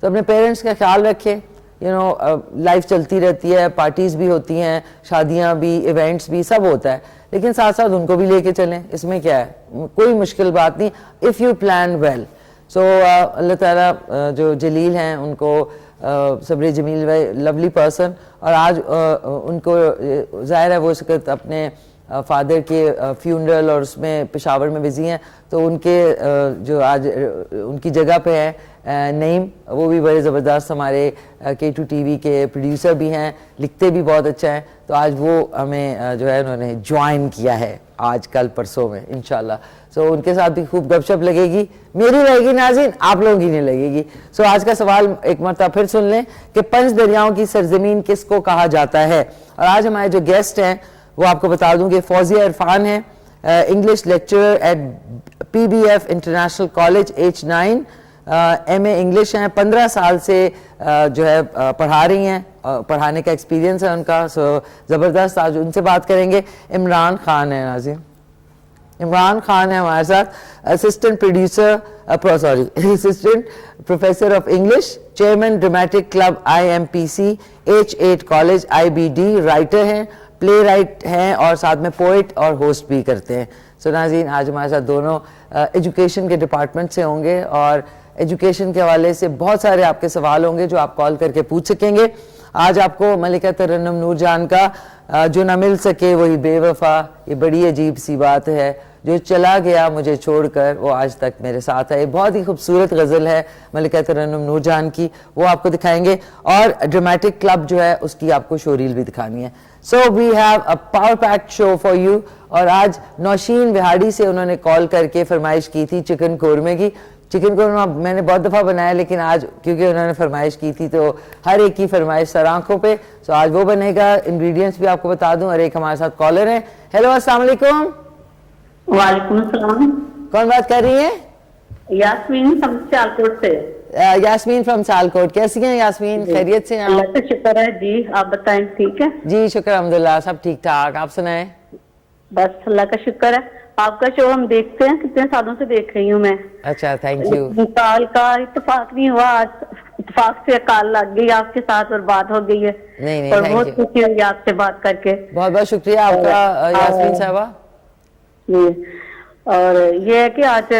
تو اپنے پیرنٹس کا خیال رکھیں. لائف چلتی رہتی ہے, پارٹیز بھی ہوتی ہیں, شادیاں بھی, ایونٹس بھی, سب ہوتا ہے, لیکن ساتھ ساتھ ان کو بھی لے کے چلیں, اس میں کیا ہے, کوئی مشکل بات نہیں, اف یو پلان ویل. سو اللہ تعالیٰ جو جلیل ہیں ان کو, صبر جمیل بھائی لولی پرسن, اور آج ان کو ظاہر ہے وہ اس وقت اپنے فادر کے فیونرل اور اس میں پشاور میں بزی ہیں, تو ان کے جو آج ان کی جگہ پہ ہے نعیم, وہ بھی بڑے زبردست ہمارے K2 TV کے پروڈیوسر بھی ہیں, لکھتے بھی بہت اچھا ہیں, تو آج وہ ہمیں جو ہے انہوں نے جوائن کیا ہے آج کل پرسوں میں انشاءاللہ. سو ان کے ساتھ بھی خوب گپ شپ لگے گی, میری رہے گی ناظرین, آپ لوگوں کی نہیں لگے گی. سو آج کا سوال ایک مرتبہ پھر سن لیں کہ پنج دریاؤں کی سرزمین کس کو کہا جاتا ہے. اور آج ہمارے جو گیسٹ ہیں وہ آپ کو بتا دوں کہ فوزیہ عرفان ہیں, English lecturer at PBF international college H9, M A English ہیں, 15 سال سے جو ہے پڑھا رہی ہیں, پڑھانے کا ایکسپیرینس ہے ان کا. سو زبردست, آج ان سے بات کریں گے. عمران خان ہے ناظرین, عمران خان ہے ہمارے ساتھ, assistant professor of English, chairman dramatic club IMPC H8 college IBD, writer ہیں, پلے رائٹ ہیں, اور ساتھ میں پوئٹ اور ہوسٹ بھی کرتے ہیں. سو ناظرین آج ہمارے ساتھ دونوں ایجوکیشن کے ڈپارٹمنٹ سے ہوں گے, اور ایجوکیشن کے حوالے سے بہت سارے آپ کے سوال ہوں گے جو آپ کال کر کے پوچھ سکیں گے. آج آپ کو ملکہ ترنم نور جان کا جو نہ مل سکے وہی بے وفا, یہ بڑی عجیب سی بات ہے, جو چلا گیا مجھے چھوڑ کر وہ آج تک میرے ساتھ ہے. بہت ہی خوبصورت غزل ہے ملکہ ترنم نور جان کی, وہ آپ کو دکھائیں گے, اور ڈرامٹک کلب جو ہے اس کی آپ کو شو ریل بھی دکھانی ہے. So we have a power packed show for you. اور آج نوشین وہاڑی سے انہوں نے کال کر کے فرمائش کی تھی چکن قورمے کی. چکن قورمہ میں نے بہت دفعہ بنایا, لیکن آج کیونکہ انہوں نے فرمائش کی تھی تو ہر ایک کی فرمائش سر آنکھوں پہ. سو آج وہ بنے گا, انگریڈینٹس بھی آپ کو بتا دوں, اور ایک ہمارے ساتھ کالر ہیں. ہیلو السلام علیکم. وعلیکم السلام. کون بات کر رہی ہیں؟ یاسمین فرام سیالکوٹ سے. یاسمین فرام سیالکوٹ. کیسی ہیں یاسمین, خیریت سے ہیں؟ اللہ کا شکر ہے جی, آپ بتائیں ٹھیک ہے؟ جی شکر الحمدللہ, سب ٹھیک ٹھاک, آپ سنائیں؟ بس اللہ کا شکر ہے. آپ کا شو ہم دیکھتے ہیں, کتنے سالوں سے دیکھ رہی ہوں میں. اچھا تھینک یو. سال کا اتفاق نہیں ہوا, آج اتفاق سے کال لگ گئی آپ کے ساتھ اور بات ہو گئی ہے. نہیں اور بہت خوشی ہوئی آپ سے بات کر کے. بہت بہت شکریہ آپ کا یاسمین صاحبہ. جی, اور یہ ہے کہ آج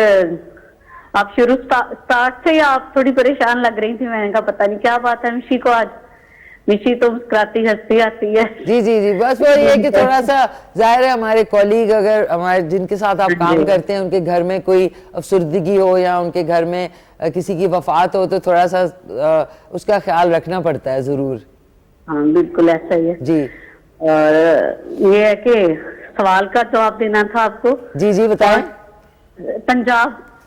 آپ شروع سٹارٹ سے ہی آپ تھوڑی پریشان لگ رہی تھی. میں نے کہا پتہ نہیں کیا بات ہے مشی کو, آج مشی تو مسکراتی ہنستی آتی ہے. جی جی جی, بس وہ یہ کہ تھوڑا سا ظاہر ہے ہمارے کولیگ اگر ہمارے جن کے ساتھ آپ کام کرتے ہیں ان کے گھر میں کوئی افسردگی ہو یا ان کے گھر میں کسی کی وفات ہو تو تھوڑا سا اس کا خیال رکھنا پڑتا ہے ضرور. ہاں بالکل ایسا ہی ہے جی. اور یہ ہے کہ سوال کا جواب دینا تھا آپ کو. جی جی بتائیں.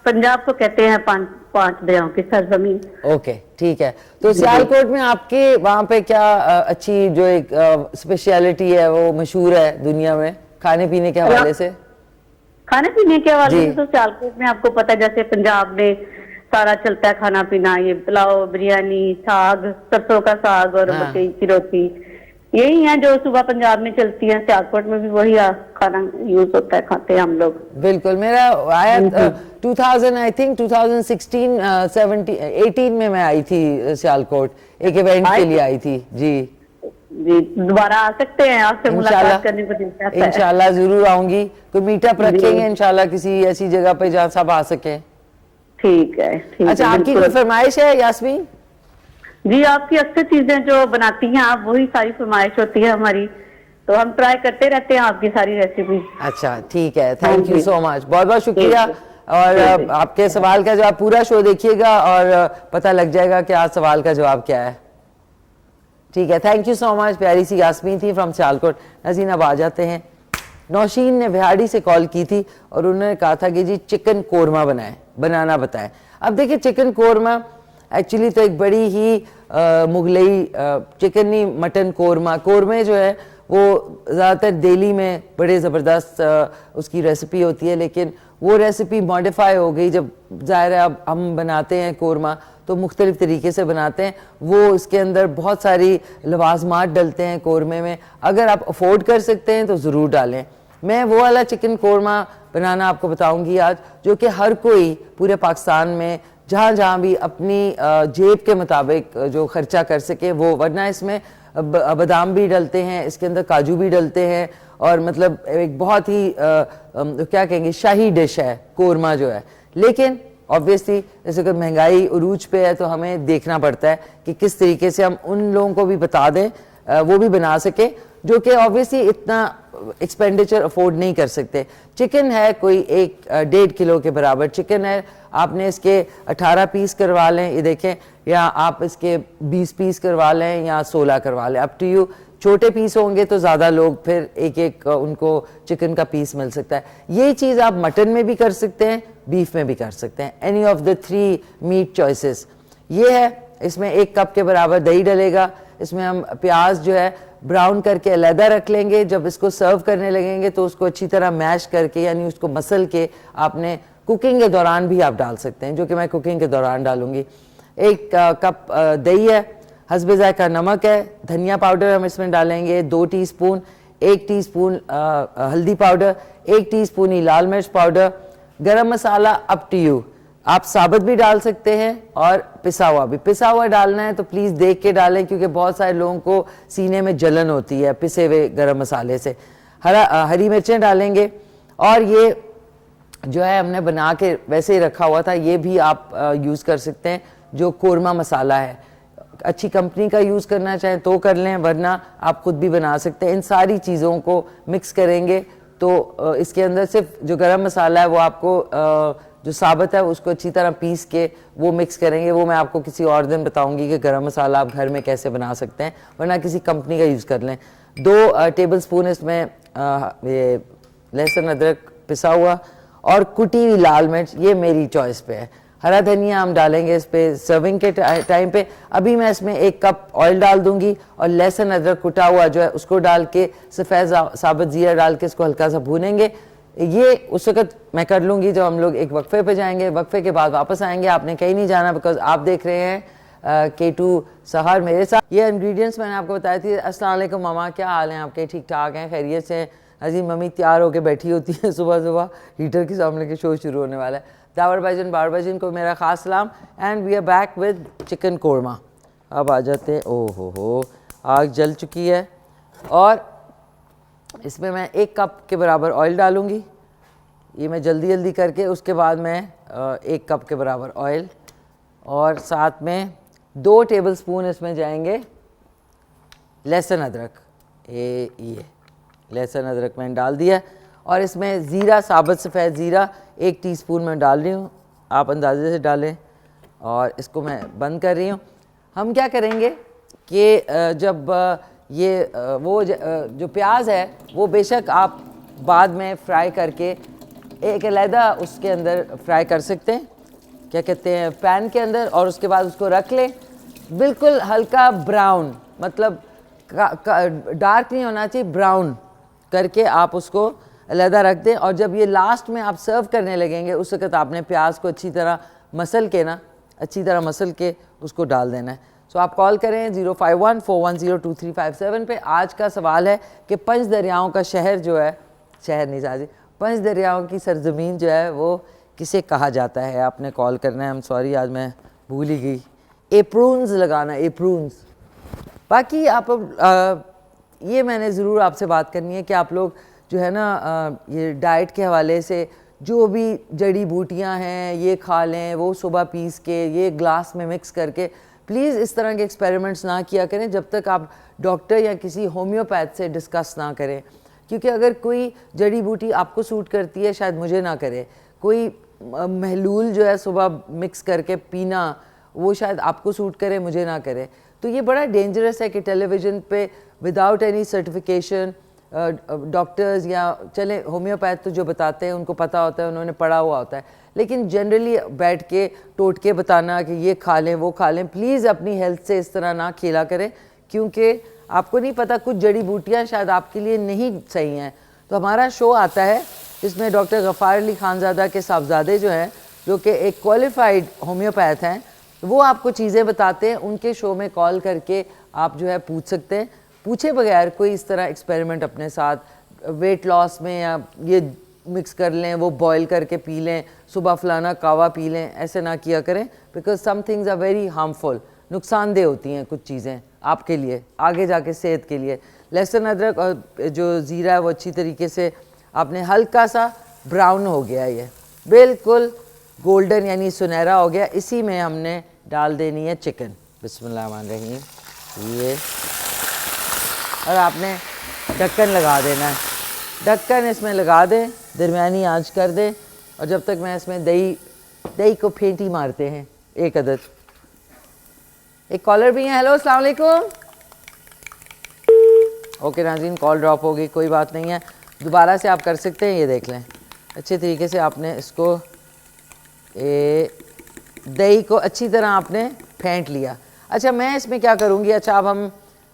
پنجاب کو کہتے ہیں پانچ دریاؤں کی سرزمین. اوکے ٹھیک ہے. تو سیالکوٹ میں آپ کے وہاں پہ کیا اچھی جو ایک اسپیشلٹی ہے وہ مشہور ہے دنیا میں کھانے پینے کے حوالے سے؟ کھانے پینے کے حوالے سے تو سیالکوٹ میں آپ کو پتہ جیسے پنجاب میں سارا چلتا ہے کھانا پینا, یہ پلاؤ, بریانی, ساگ, سرسوں کا ساگ اور مکئی کی روٹی, یہی ہیں جو صبح پنجاب میں چلتی ہیں. سیالکوٹ میں بھی وہی کھانا یوز ہوتا ہے, کھاتے ہیں ہم لوگ. بالکل. میرا آیا 2000 آئی تھنک 2016 18 میں آئی تھی سیالکوٹ, ایک ایونٹ کے لیے آئی تھی. جی جی, دوبارہ آ سکتے ہیں, آپ سے ملاقات کرنے کو دل چاہتا ہے. انشاءاللہ ضرور آؤں گی, کوئی میٹ اپ رکھیں گے انشاءاللہ کسی ایسی جگہ پہ جہاں سب آ سکیں. ٹھیک ہے. اچھا, آپ کی کوئی فرمائش ہے یاسمین؟ جی, آپ کی اکثر چیزیں جو بناتی ہیں آپ وہی ساری فرمائش ہوتی ہے ہماری, تو ہم ٹرائی کرتے رہتے ہیں آپ کی ساری ریسیپی. اچھا ٹھیک ہے, تھینک یو سو مچ, بہت بہت شکریہ. اور آپ کے سوال کا جواب پورا شو دیکھیے گا اور پتہ لگ جائے گا کہ آج سوال کا جواب کیا ہے. ٹھیک ہے, تھینک یو سو مچ. پیاری سی یاسمین تھی فرام سیالکوٹ. ناظرین اب آ جاتے ہیں, نوشین نے وہاڑی سے کال کی تھی اور انہوں نے کہا تھا کہ جی چکن قورمہ بنانا بتائیں. اب دیکھیں چکن قورمہ ایکچولی تو ایک بڑی ہی مغلئی چکن نہیں مٹن قورمے جو ہے وہ زیادہ تر دہلی میں بڑے زبردست اس کی ریسیپی ہوتی ہے, لیکن وہ ریسیپی ماڈیفائی ہو گئی. جب ظاہر ہے اب ہم بناتے ہیں قورمہ تو مختلف طریقے سے بناتے ہیں, وہ اس کے اندر بہت ساری لوازمات ڈلتے ہیں قورمے میں. اگر آپ افورڈ کر سکتے ہیں تو ضرور ڈالیں. میں وہ والا چکن قورمہ بنانا آپ کو بتاؤں گی آج جو کہ ہر کوئی پورے پاکستان میں جہاں جہاں بھی اپنی جیب کے مطابق جو خرچہ کر سکے وہ، ورنہ اس میں بادام بھی ڈلتے ہیں، اس کے اندر کاجو بھی ڈلتے ہیں، اور مطلب ایک بہت ہی کیا کہیں گے شاہی ڈش ہے قورمہ جو ہے. لیکن obviously جیسے کہ مہنگائی عروج پہ ہے تو ہمیں دیکھنا پڑتا ہے کہ کس طریقے سے ہم ان لوگوں کو بھی بتا دیں وہ بھی بنا سکیں جو کہ obviously اتنا ایکسپینڈیچر افورڈ نہیں کر سکتے. چکن ہے کوئی 1.5 کلو کے برابر چکن ہے، آپ نے اس کے 18 پیس کروا لیں، یہ دیکھیں، یا آپ اس کے 20 پیس کروا لیں یا 16 کروا لیں، اپ ٹو یو. چھوٹے پیس ہوں گے تو زیادہ لوگ پھر ایک ان کو چکن کا پیس مل سکتا ہے. یہی چیز آپ مٹن میں بھی کر سکتے ہیں، بیف میں بھی کر سکتے ہیں، any of the 3 meat choices. یہ ہے، اس میں 1 کپ کے برابر دہی ڈلے گا. اس میں ہم پیاز جو ہے براؤن کر کے علیحدہ رکھ لیں گے. جب اس کو سرو کرنے لگیں گے تو اس کو اچھی طرح میش کر کے، یعنی اس کو مسل کے آپ نے کوکنگ کے دوران بھی آپ ڈال سکتے ہیں، جو کہ میں کوکنگ کے دوران ڈالوں گی. 1 کپ دہی ہے، حسب ذائقہ نمک ہے، دھنیا پاؤڈر ہم اس میں ڈالیں گے 2 ٹی اسپون، 1 ٹی اسپون ہلدی پاؤڈر، 1 ٹی اسپون ہی لال مرچ پاؤڈر. گرم مسالہ اپ ٹو یو، آپ ثابت بھی ڈال سکتے ہیں اور پسا ہوا بھی. پسا ہوا ڈالنا ہے تو پلیز دیکھ کے ڈالیں کیونکہ بہت سارے لوگوں کو سینے میں جلن ہوتی ہے پسے ہوئے گرم مسالے سے. ہری مرچیں ڈالیں گے، اور یہ جو ہے ہم نے بنا کے ویسے ہی رکھا ہوا تھا، یہ بھی آپ یوز کر سکتے ہیں جو قورمہ مسالہ ہے. اچھی کمپنی کا یوز کرنا چاہیں تو کر لیں، ورنہ آپ خود بھی بنا سکتے ہیں. ان ساری چیزوں کو مکس کریں گے تو اس کے اندر صرف جو گرم مسالہ ہے وہ آپ کو جو ثابت ہے اس کو اچھی طرح پیس کے وہ مکس کریں گے. وہ میں آپ کو کسی اور دن بتاؤں گی کہ گرم مسالہ آپ گھر میں کیسے بنا سکتے ہیں، ورنہ کسی کمپنی کا یوز کر لیں. 2 ٹیبل سپون اس میں یہ لہسن ادرک پسا ہوا، اور کٹی ہوئی لال مرچ، یہ میری چوائس پہ ہے. ہرا دھنیا ہم ڈالیں گے اس پہ سرونگ کے ٹائم پہ. ابھی میں اس میں 1 کپ آئل ڈال دوں گی، اور لہسن ادرک کٹا ہوا جو ہے اس کو ڈال کے سفید ثابت زیرہ ڈال کے اس کو ہلکا سا بھونیں گے. یہ اس وقت میں کر لوں گی جب ہم لوگ ایک وقفے پہ جائیں گے. وقفے کے بعد واپس آئیں گے. آپ نے کہیں نہیں جانا، بیکاز آپ دیکھ رہے ہیں K2 سہار میرے ساتھ. یہ انگریڈینٹس میں نے آپ کو بتائی تھی. السلام علیکم ماما، کیا حال ہیں آپ کے؟ ٹھیک ٹھاک ہیں؟ خیریت سے ہیں؟ عظیم ممی تیار ہو کے بیٹھی ہوتی ہیں صبح صبح ہیٹر کے سامنے کے شو شروع ہونے والا ہے. داور بھائی جان، باور بھائی جان کو میرا خاص سلام. And we are back with chicken korma. اب آ جاتے ہیں. او ہو آگ جل چکی ہے، اور اس میں 1 کپ کے برابر آئل ڈالوں گی. یہ میں جلدی کر کے، اس کے بعد میں 1 کپ کے برابر آئل، اور ساتھ میں 2 ٹیبل سپون اس میں جائیں گے لہسن ادرک. یہ لہسن ادرک میں نے ڈال دیا، اور اس میں زیرہ، ثابت سفید زیرہ 1 ٹی اسپون میں ڈال رہی ہوں. آپ اندازے سے ڈالیں، اور اس کو میں بند کر رہی ہوں. ہم کیا کریں گے کہ جب یہ وہ جو پیاز ہے وہ بے شک آپ بعد میں فرائی کر کے ایک علیحدہ اس کے اندر فرائی کر سکتے ہیں، کیا کہتے ہیں، پین کے اندر، اور اس کے بعد اس کو رکھ لیں بالکل ہلکا براؤن، مطلب ڈارک نہیں ہونا چاہیے، براؤن کر کے آپ اس کو علیحدہ رکھ دیں. اور جب یہ لاسٹ میں آپ سرو کرنے لگیں گے اس وقت آپ نے پیاز کو اچھی طرح مسل کے اس کو ڈال دینا ہے. سو آپ کال کریں 051-410-2357 پہ. آج کا سوال ہے کہ 5 دریاؤں کا شہر جو ہے، شہر نہیں جی، 5 دریاؤں کی سرزمین جو ہے وہ کسے کہا جاتا ہے؟ آپ نے کال کرنا ہے. سوری آج میں بھول ہی گئی. ایپرونز لگانا، ایپرونز. باقی آپ یہ میں نے ضرور آپ سے بات کرنی ہے کہ آپ لوگ جو ہے نا یہ ڈائٹ کے حوالے سے جو بھی جڑی بوٹیاں ہیں یہ کھا لیں، وہ صبح پیس کے یہ گلاس میں مکس کر کے. پلیز اس طرح کے ایکسپیریمنٹس نہ کیا کریں جب تک آپ ڈاکٹر یا کسی ہومیوپیتھ سے ڈسکس نہ کریں، کیونکہ اگر کوئی جڑی بوٹی آپ کو سوٹ کرتی ہے شاید مجھے نہ کرے. کوئی محلول جو ہے صبح مکس کر کے پینا وہ شاید آپ کو سوٹ کرے، مجھے نہ کرے. تو یہ بڑا ڈینجرس ہے کہ ٹیلی ویژن پہ وداؤٹ اینی سرٹیفکیشن ڈاکٹرز یا چلے ہومیوپیتھ تو جو بتاتے ہیں ان کو پتہ ہوتا ہے، انہوں نے پڑھا ہوا ہوتا ہے، لیکن جنرلی بیٹھ کے ٹوٹکے بتانا کہ یہ کھا لیں وہ کھا لیں، پلیز اپنی ہیلتھ سے اس طرح نہ کھیلا کریں، کیونکہ آپ کو نہیں پتہ کچھ جڑی بوٹیاں شاید آپ کے لیے نہیں صحیح ہیں. تو ہمارا شو آتا ہے جس میں ڈاکٹر غفار علی خانزادہ کے صاحبزادے جو ہیں، جو کہ ایک کوالیفائڈ ہومیوپیتھ ہیں، وہ آپ کو چیزیں بتاتے ہیں. ان کے شو میں کال کر کے آپ جو ہے پوچھ سکتے ہیں. پوچھے بغیر کوئی اس طرح ایکسپیریمنٹ اپنے ساتھ ویٹ لاس میں یا یہ مکس کر لیں, وہ بوائل کر کے پی لیں, صبح فلانا کہوا پی لیں, ایسے نہ کیا کریں, because some things are very harmful, نقصان دہ ہوتی ہیں کچھ چیزیں آپ کے لیے آگے جا کے صحت کے لیے. لہسن ادرک اور جو زیرہ ہے وہ اچھی طریقے سے آپ نے ہلکا سا براؤن ہو گیا, یہ بالکل گولڈن یعنی سنہرا ہو گیا. اسی میں ہم نے ڈال دینی ہے چکن. بسم اللہ الرحمن الرحیم. یہ اور آپ نے ڈھکن لگا دینا ہے, ڈھکن اس میں لگا دیں, درمیانی آنچ کر دیں, اور جب تک میں اس میں دہی کو پھینٹی مارتے ہیں 1 عدد. ایک کالر بھی ہیں. ہیلو السلام علیکم. اوکے ناظرین, کال ڈراپ ہو گئی, کوئی بات نہیں ہے, دوبارہ سے آپ کر سکتے ہیں. یہ دیکھ لیں اچھے طریقے سے آپ نے اس کو دہی کو اچھی طرح آپ نے پھینٹ لیا. اچھا میں اس میں کیا کروں گی, اچھا اب ہم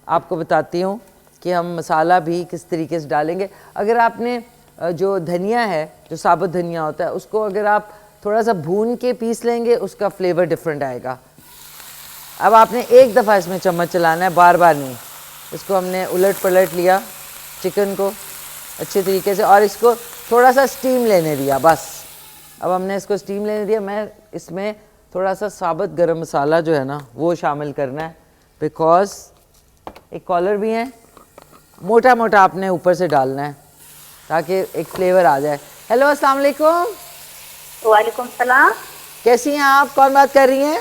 آپ کو بتاتی ہوں کہ ہم مسالہ بھی کس طریقے سے ڈالیں گے. اگر آپ نے جو دھنیا ہے, جو ثابت دھنیا ہوتا ہے, اس کو اگر آپ تھوڑا سا بھون کے پیس لیں گے اس کا فلیور ڈفرینٹ آئے گا. اب آپ نے ایک دفعہ اس میں چمچ چلانا ہے, بار بار نہیں. اس کو ہم نے الٹ پلٹ لیا چکن کو اچھے طریقے سے, اور اس کو تھوڑا سا اسٹیم لینے دیا بس. اب ہم نے اس کو اسٹیم لینے دیا. میں اس میں تھوڑا سا ثابت گرم مسالہ جو ہے نا وہ شامل کرنا ہے, بیکاز ایک کالر بھی ہیں, موٹا موٹا آپ نے اوپر سے ڈالنا ہے تاکہ ایک فلیور آ جائے. ہیلو السلام علیکم. وعلیکم السلام. کیسی ہیں آپ, کون بات کر رہی ہیں؟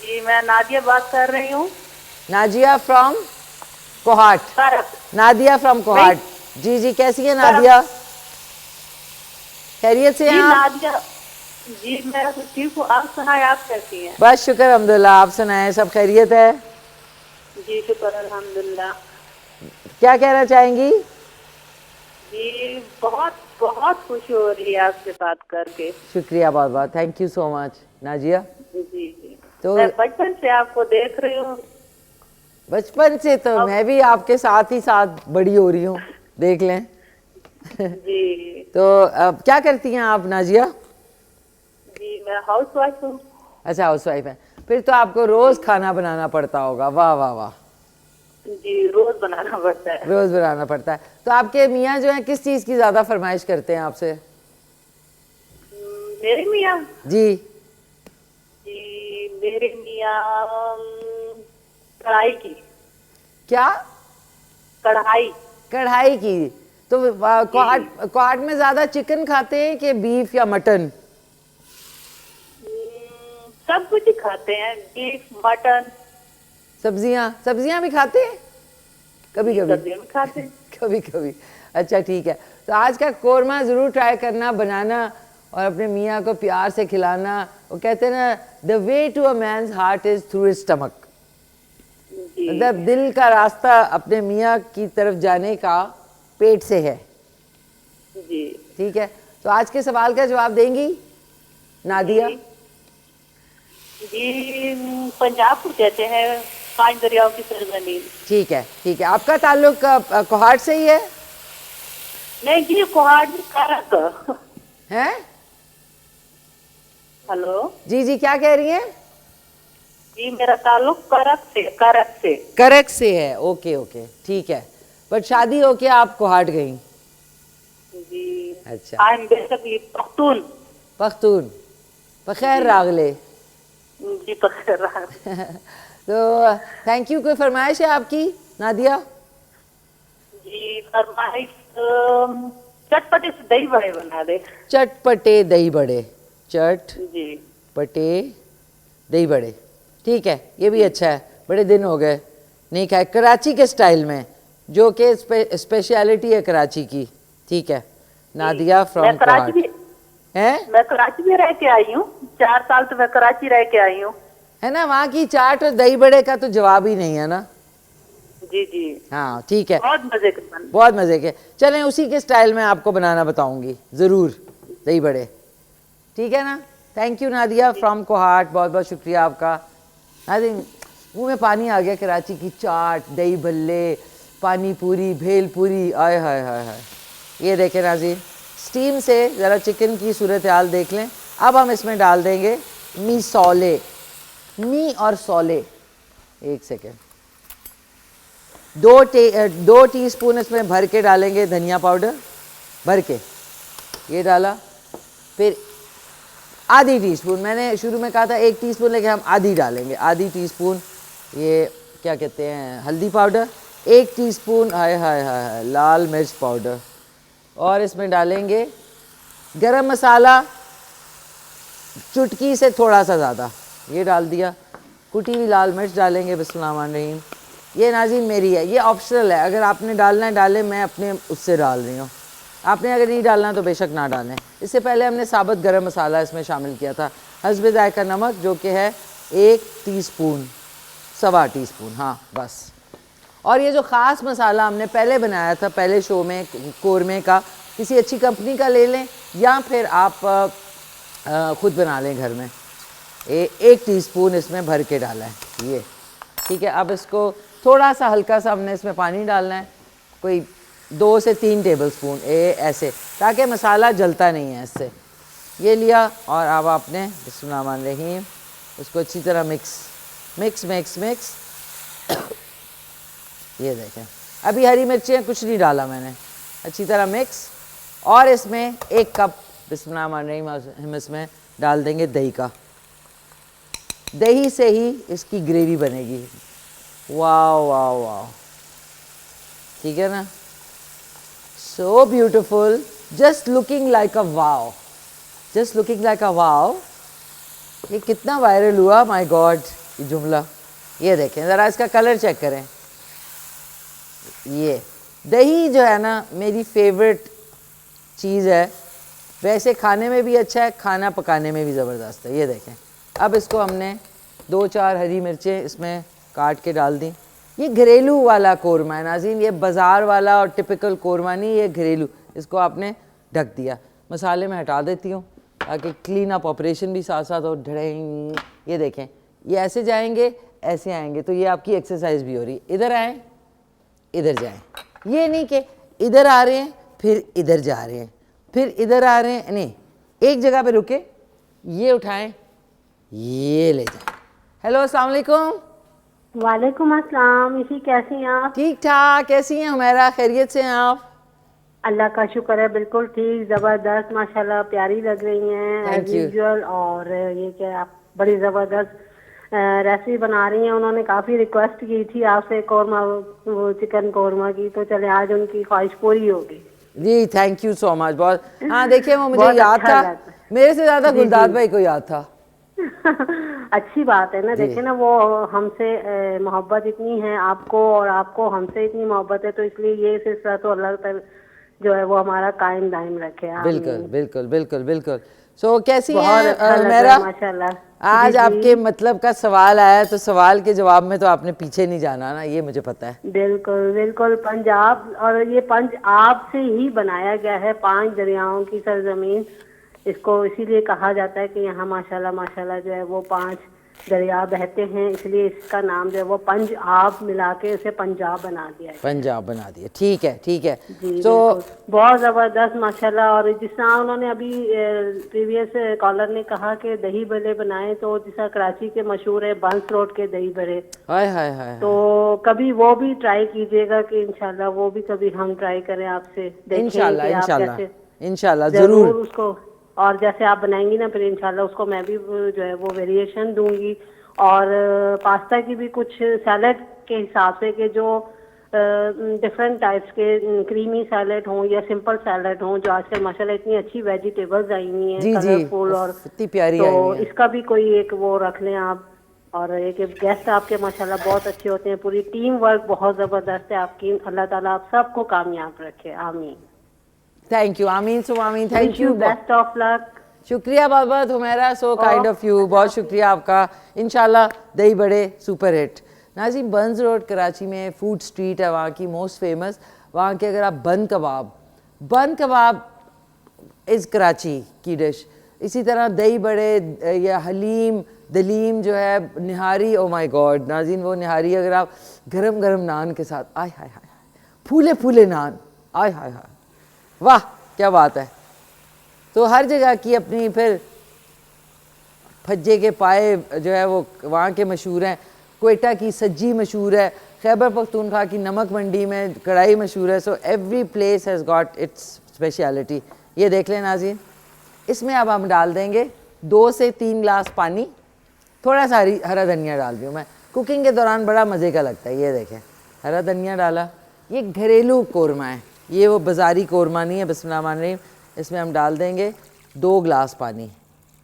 جی میں نادیہ بات کر رہی ہوں. نادیہ فرام کوہاٹ. نادیہ فرام کوہاٹ. جی جی, کیسی ہیں نادیہ, خیریت سے ہیں آپ؟ نادیہ جی میں ٹھیک ہوں, آپ سنائیں آپ کیسی ہیں؟ بس شکر الحمدللہ, آپ سنائیں سب خیریت ہے؟ جی شکر الحمدللہ. کیا کہنا چاہیں گی؟ جی بہت بہت خوشی ہو رہی ہے آپ سے بات کر کے. شکریہ بہت بہت, تھینک یو سو مچ ناجیہ. جی جی تو میں بچپن سے آپ کو دیکھ رہی ہوں. بچپن سے تو میں بھی آپ کے ساتھ ہی ساتھ بڑی ہو رہی ہوں, دیکھ لیں. جی تو اب کیا کرتی ہیں آپ ناجیہ؟ جی میں ہاؤس وائف ہوں. اچھا ہاؤس وائف ہیں, پھر تو آپ کو روز کھانا بنانا پڑتا ہوگا. واہ واہ واہ. جی روز بنانا پڑتا ہے. روز بنانا پڑتا ہے. تو آپ کے میاں جو ہیں کس چیز کی زیادہ فرمائش کرتے ہیں آپ سے؟ میرے میاں جی جی میرے میاں کڑھائی کی. کیا؟ کڑھائی. کڑھائی کی. تو کوہاٹ میں زیادہ چکن کھاتے ہیں کہ بیف یا مٹن؟ سب کچھ کھاتے ہیں, بیف مٹن. سبزیاں بھی کھاتے ہیں کبھی کبھی؟ سبزیاں بھی کھاتے ہیں کبھی کبھی. اچھا ٹھیک ہے, تو آج کا قورمہ ضرور ٹرائی کرنا, بنانا اور اپنے میاں کو پیار سے کھلانا. وہ کہتے ہیں نا, the way to a man's heart is through his stomach. مطلب دل کا راستہ اپنے میاں کی طرف جانے کا پیٹ سے ہے. جی ٹھیک ہے, تو آج کے سوال کا جواب دیں گی نادیہ؟ جی پنجاب کو کہتے ہیں 5 دریاؤں کی سرزمین. ٹھیک ہے ٹھیک ہے. آپ کا تعلق کوہاٹ سے ہی ہے؟ نہیں جی کوہاٹ کرک ہے. ہلو جی جی, کیا کہہ رہی ہیں؟ جی میرا تعلق کرک سے. کرک سے ہے. اوکے اوکے ٹھیک ہے, بٹ شادی ہو کے آپ کوہاٹ گئیں؟ جی اچھا, I am basically Pakhtun. Pakhtun. بخیر راغلے. جی بخیر راغلے. تو تھینک یو. کوئی فرمائش ہے آپ کی نادیہ؟ جی فرمائش چٹپٹے سے دہی بڑے بنا دے. چٹپٹے دہی بڑے. چٹ جی پٹے دہی بڑے. ٹھیک ہے, یہ بھی اچھا ہے, بڑے دن ہو گئے نہیں کھائے. کراچی کے سٹائل میں, جو کہ اسپیشلٹی ہے کراچی کی. ٹھیک ہے, نادیہ فرام کوہاٹ. میں کراچی میں رہ کے آئی ہوں, 4 سال تو میں کراچی رہ کے آئی ہوں. ہے نا, وہاں کی چاٹ اور دہی بڑے کا تو جواب ہی نہیں ہے نا. جی جی ہاں ٹھیک ہے, بہت مزے کے بہت مزے کے. چلیں اسی کے سٹائل میں آپ کو بنانا بتاؤں گی ضرور, دہی بڑے. ٹھیک ہے نا. Thank you Nadia from Kohat, بہت بہت شکریہ آپ کا. ناظرین منہ میں پانی آ گیا. کراچی کی چاٹ, دہی بھلے, پانی پوری, بھیل پوری, آئے ہائے ہائے ہائے. یہ دیکھیں ناظرین, اسٹیم سے ذرا چکن کی صورتحال دیکھ لیں. اب ہم اس میں ڈال دیں گے سولے, می اور سولے. ایک سیکنڈ. 2 ٹی اسپون اس میں بھر کے ڈالیں گے دھنیا پاؤڈر, بھر کے یہ ڈالا. پھر آدھی ٹی اسپون, میں نے شروع میں کہا تھا 1 ٹی اسپون لیکن ہم آدھی ڈالیں گے, آدھی ٹی اسپون یہ کیا کہتے ہیں ہلدی پاؤڈر, 1 ٹی اسپون ہائے ہائے ہائے لال مرچ پاؤڈر, اور اس میں ڈالیں گے گرم مسالہ چٹکی سے تھوڑا سا زیادہ, یہ ڈال دیا. کٹی ہوئی لال مرچ ڈالیں گے, بسم اللہ الرحمن الرحیم. یہ ناظرین میری ہے, یہ آپشنل ہے, اگر آپ نے ڈالنا ہے ڈالیں, میں اپنے اس سے ڈال رہی ہوں. آپ نے اگر نہیں ڈالنا تو بے شک نہ ڈالیں. اس سے پہلے ہم نے ثابت گرم مسالہ اس میں شامل کیا تھا, حسب ذائقہ نمک جو کہ ہے 1 ٹی اسپون, 1.25 ٹی اسپون, ہاں بس. اور یہ جو خاص مسالہ ہم نے پہلے بنایا تھا پہلے شو میں قورمے کا, کسی اچھی کمپنی کا لے لیں یا پھر آپ خود بنا لیں گھر میں, 1 ٹی اسپون اس میں بھر کے ڈالا ہے یہ, ٹھیک ہے. اب اس کو تھوڑا سا ہلکا سا ہم نے اس میں پانی ڈالنا ہے, کوئی 2 سے 3 ٹیبل اسپون ایسے, تاکہ مسالہ جلتا نہیں ہے اس سے. یہ لیا اور اب آپ نے بسم اللہ الرحمن الرحیم اس کو اچھی طرح مکس. یہ دیکھیں ابھی ہری مرچیں کچھ نہیں ڈالا میں نے, اچھی طرح مکس. اور اس میں 1 کپ بسم اللہ الرحمن الرحیم ہم اس میں ڈال دیں گے دہی کا, دہی سے ہی اس کی گریوی بنے گی. واو واو واو, ٹھیک ہے نا, so beautiful, just looking like a wow, just looking like a wow. یہ کتنا وائرل ہوا, مائی گاڈ یہ جملہ. یہ دیکھیں ذرا اس کا کلر چیک کریں. یہ دہی جو ہے نا میری فیوریٹ چیز ہے, ویسے کھانے میں بھی اچھا ہے, کھانا پکانے میں بھی زبردست ہے. یہ دیکھیں اب اس کو ہم نے 2-4 ہری مرچیں اس میں کاٹ کے ڈال دیں. یہ گھریلو والا قورمہ ہے ناظرین, یہ بازار والا اور ٹپیکل قورمہ نہیں, یہ گھریلو. اس کو آپ نے ڈھک دیا. مسالے میں ہٹا دیتی ہوں تاکہ کلین اپ آپریشن بھی ساتھ ساتھ اور ڈھڑیں. یہ دیکھیں یہ ایسے جائیں گے ایسے آئیں گے, تو یہ آپ کی ایکسرسائز بھی ہو رہی ہے. ادھر آئیں ادھر جائیں, یہ نہیں کہ ادھر آ رہے ہیں پھر ادھر جا رہے ہیں پھر ادھر آ رہے ہیں, نہیں, ایک جگہ پہ رکے, یہ اٹھائیں یہ لے جائیں. ہیلو السلام علیکم. وعلیکم السلام. اسی کیسی ہیں آپ؟ ٹھیک ٹھاک, کیسی ہیں ہمیرا, خیریت سے ہیں آپ؟ اللہ کا شکر ہے, بالکل ٹھیک, زبردست, ماشاءاللہ پیاری لگ رہی ہیں Thank ایز you. یوزول. اور یہ کہ آپ بڑی زبردست ریسیپی بنا رہی ہیں. انہوں نے کافی ریکویسٹ کی تھی آپ سے قورمہ, وہ چکن قورمہ کی, تو چلے آج ان کی خواہش پوری ہوگی. جی تھینک یو سو مچ. بہت, ہاں دیکھیں وہ مجھے بہت یاد اچھا تھا, لگا. میرے سے زیادہ جی گلداد جی. بھائی کو یاد تھا. اچھی بات ہے نا, جی دیکھیں نا وہ ہم سے محبت اتنی ہے آپ کو, اور آپ کو ہم سے اتنی محبت ہے, تو اس لیے یہ سلسلہ تو اللہ تعالی جو ہے وہ ہمارا قائم دائم رکھے. بالکل آمین. بالکل بالکل بالکل. سو کیسی بہت ہیں اچھا لگ رہا ہے ہمیرا؟ ماشاء اللہ. جی آج آپ کے جی مطلب کا سوال آیا ہے, تو سوال کے جواب میں تو آپ نے پیچھے نہیں جانا نا, یہ مجھے پتہ ہے. بالکل بالکل. پنجاب, اور یہ پنجاب سے ہی بنایا گیا ہے, 5 دریاؤں کی سرزمین. اس کو اسی لیے کہا جاتا ہے کہ یہاں ماشاءاللہ جو ہے وہ 5 دریا بہتے ہیں, اس لیے اس کا نام جو ہے وہ پنجاب ملا کے اسے پنجاب بنا دیا گیا ہے. پنجاب بنا دیا, ٹھیک ہے ٹھیک ہے. جی سو بالکل, بہت زبردست ماشاءاللہ. اور جس طرح انہوں نے ابھی پریویس کالر نے کہا کہ دہی بڑے بنائے, تو جس طرح کراچی کے مشہور ہے بنس روڈ کے دہی بڑے, ہائے ہائے ہائے, تو کبھی وہ بھی ٹرائی کیجیے گا, کہ انشاءاللہ وہ بھی کبھی ہم ٹرائی کریں آپ سے, دیکھیں انشاءاللہ کہ آپ انشاءاللہ کیسے. انشاءاللہ ضرور اس کو, اور جیسے آپ بنائیں گی نا پھر انشاءاللہ اس کو میں بھی جو ہے وہ ویریشن دوں گی. اور پاستا کی بھی کچھ سیلڈ کے حساب سے, کہ جو ڈفرینٹ ٹائپس کے کریمی سیلڈ ہوں یا سمپل سیلڈ ہوں, جو آج کل ماشاءاللہ اتنی اچھی ویجیٹیبلز آئی ہوئی ہیں جی جی کلرفل, اور اتنی پیاری تو آئی ہوئی ہیں. اس کا بھی کوئی ایک وہ رکھ لیں آپ. اور ایک گیسٹ آپ کے ماشاءاللہ بہت اچھے ہوتے ہیں, پوری ٹیم ورک بہت زبردست ہے آپ کی. اللہ تعالیٰ آپ سب کو کامیاب رکھے, آمین. تھینک یو, آمین سو آمین, thank wish you you. Best of luck. شکریہ بہت بہت Humaira, so kind of you, بہت شکریہ آپ کا. انشاءاللہ دہی بڑے سپر ہٹ. ناظرین بنز روڈ کراچی میں فوڈ اسٹریٹ ہے وہاں کی موسٹ فیمس. وہاں کے اگر آپ بن کباب از کراچی کی ڈش. اسی طرح دہی بڑے یا حلیم دلیم جو ہے, نہاری, او مائی گاڈ ناظرین وہ نہاری اگر آپ گرم گرم نان کے ساتھ, آئے ہائے ہائے, پھولے پھولے نان, آئے ہائے ہائے, واہ کیا بات ہے. تو ہر جگہ کی اپنی, پھر پھجے کے پائے جو ہے وہ وہاں کے مشہور ہیں, کوئٹہ کی سجی مشہور ہے, خیبر پختونخوا کی نمک منڈی میں کڑھائی مشہور ہے. So every place has got its speciality. یہ دیکھ لیں ناظرین, اس میں اب ہم ڈال دیں گے 2 سے 3 گلاس پانی. تھوڑا سا ہرا دھنیا ڈال دی ہوں میں, کوکنگ کے دوران بڑا مزے کا لگتا ہے. یہ دیکھیں ہرا دھنیا ڈالا. یہ گھریلو قورمہ ہے, یہ وہ بازاری قورمہ نہیں ہے. بسم اللہ الرحمن الرحیم. اس میں ہم ڈال دیں گے 2 گلاس پانی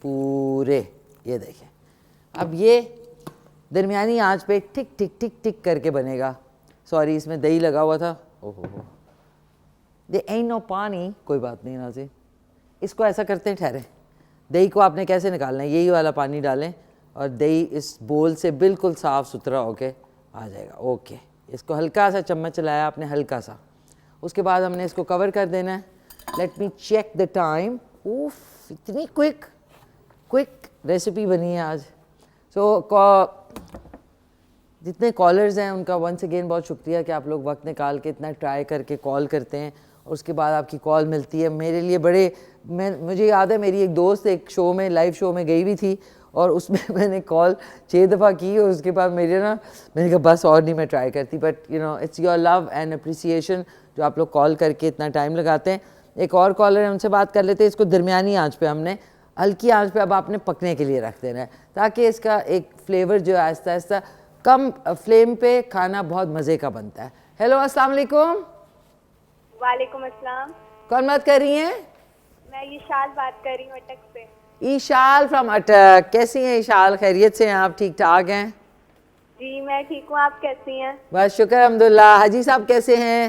پورے. یہ دیکھیں اب یہ درمیانی آنچ پہ ٹک ٹک ٹک ٹک کر کے بنے گا. سوری اس میں دہی لگا ہوا تھا. اوہ ہو دے اینٹ نو پانی. کوئی بات نہیں ناظرین, اس کو ایسا کرتے ہیں, ٹھہریں. دہی کو آپ نے کیسے نکالنا ہے, یہی والا پانی ڈالیں اور دہی اس بول سے بالکل صاف ستھرا ہو کے آ جائے گا. اوکے, اس کو ہلکا سا چمچ چلایا آپ نے, ہلکا سا. اس کے بعد ہم نے اس کو کور کر دینا ہے. Let me check the time. اوف, اتنی کوئک ریسیپی بنی ہے آج. سو جتنے کالرز ہیں ان کا ونس اگین بہت شکریہ کہ آپ لوگ وقت نکال کے اتنا ٹرائی کر کے کال کرتے ہیں, اور اس کے بعد آپ کی کال ملتی ہے. میرے لیے بڑے, مجھے یاد ہے میری ایک دوست ایک شو میں, لائیو شو میں گئی ہوئی تھی, اور اس میں میں نے کال 6 دفعہ کی, اور اس کے بعد میں نے کہا بس اور نہیں میں ٹرائی کرتی. But it's your love and appreciation جو آپ لوگ کال کر کے اتنا ٹائم لگاتے ہیں. ایک اور کالر ہے, ان سے بات کر لیتے ہیں. اس کو درمیانی آنچ پہ, ہم نے ہلکی آنچ پہ اب آپ نے پکنے کے لیے رکھ دینا ہے, تاکہ اس کا ایک فلیور جو ہے آہستہ آہستہ, کم فلیم پہ کھانا بہت مزے کا بنتا ہے. ہیلو السلام علیکم. وعلیکم السلام. کون بات کر رہی ہیں؟ میں ایشال بات کر رہی ہوں اٹک سے. ایشال فرام اٹک. کیسی ہیں ایشال, خیریت سے ہیں آپ, ٹھیک ٹھاک ہیں؟ جی میں ٹھیک ہوں, آپ کیسی ہیں؟ بس شکر الحمدللہ. حاجی صاحب کیسے ہیں؟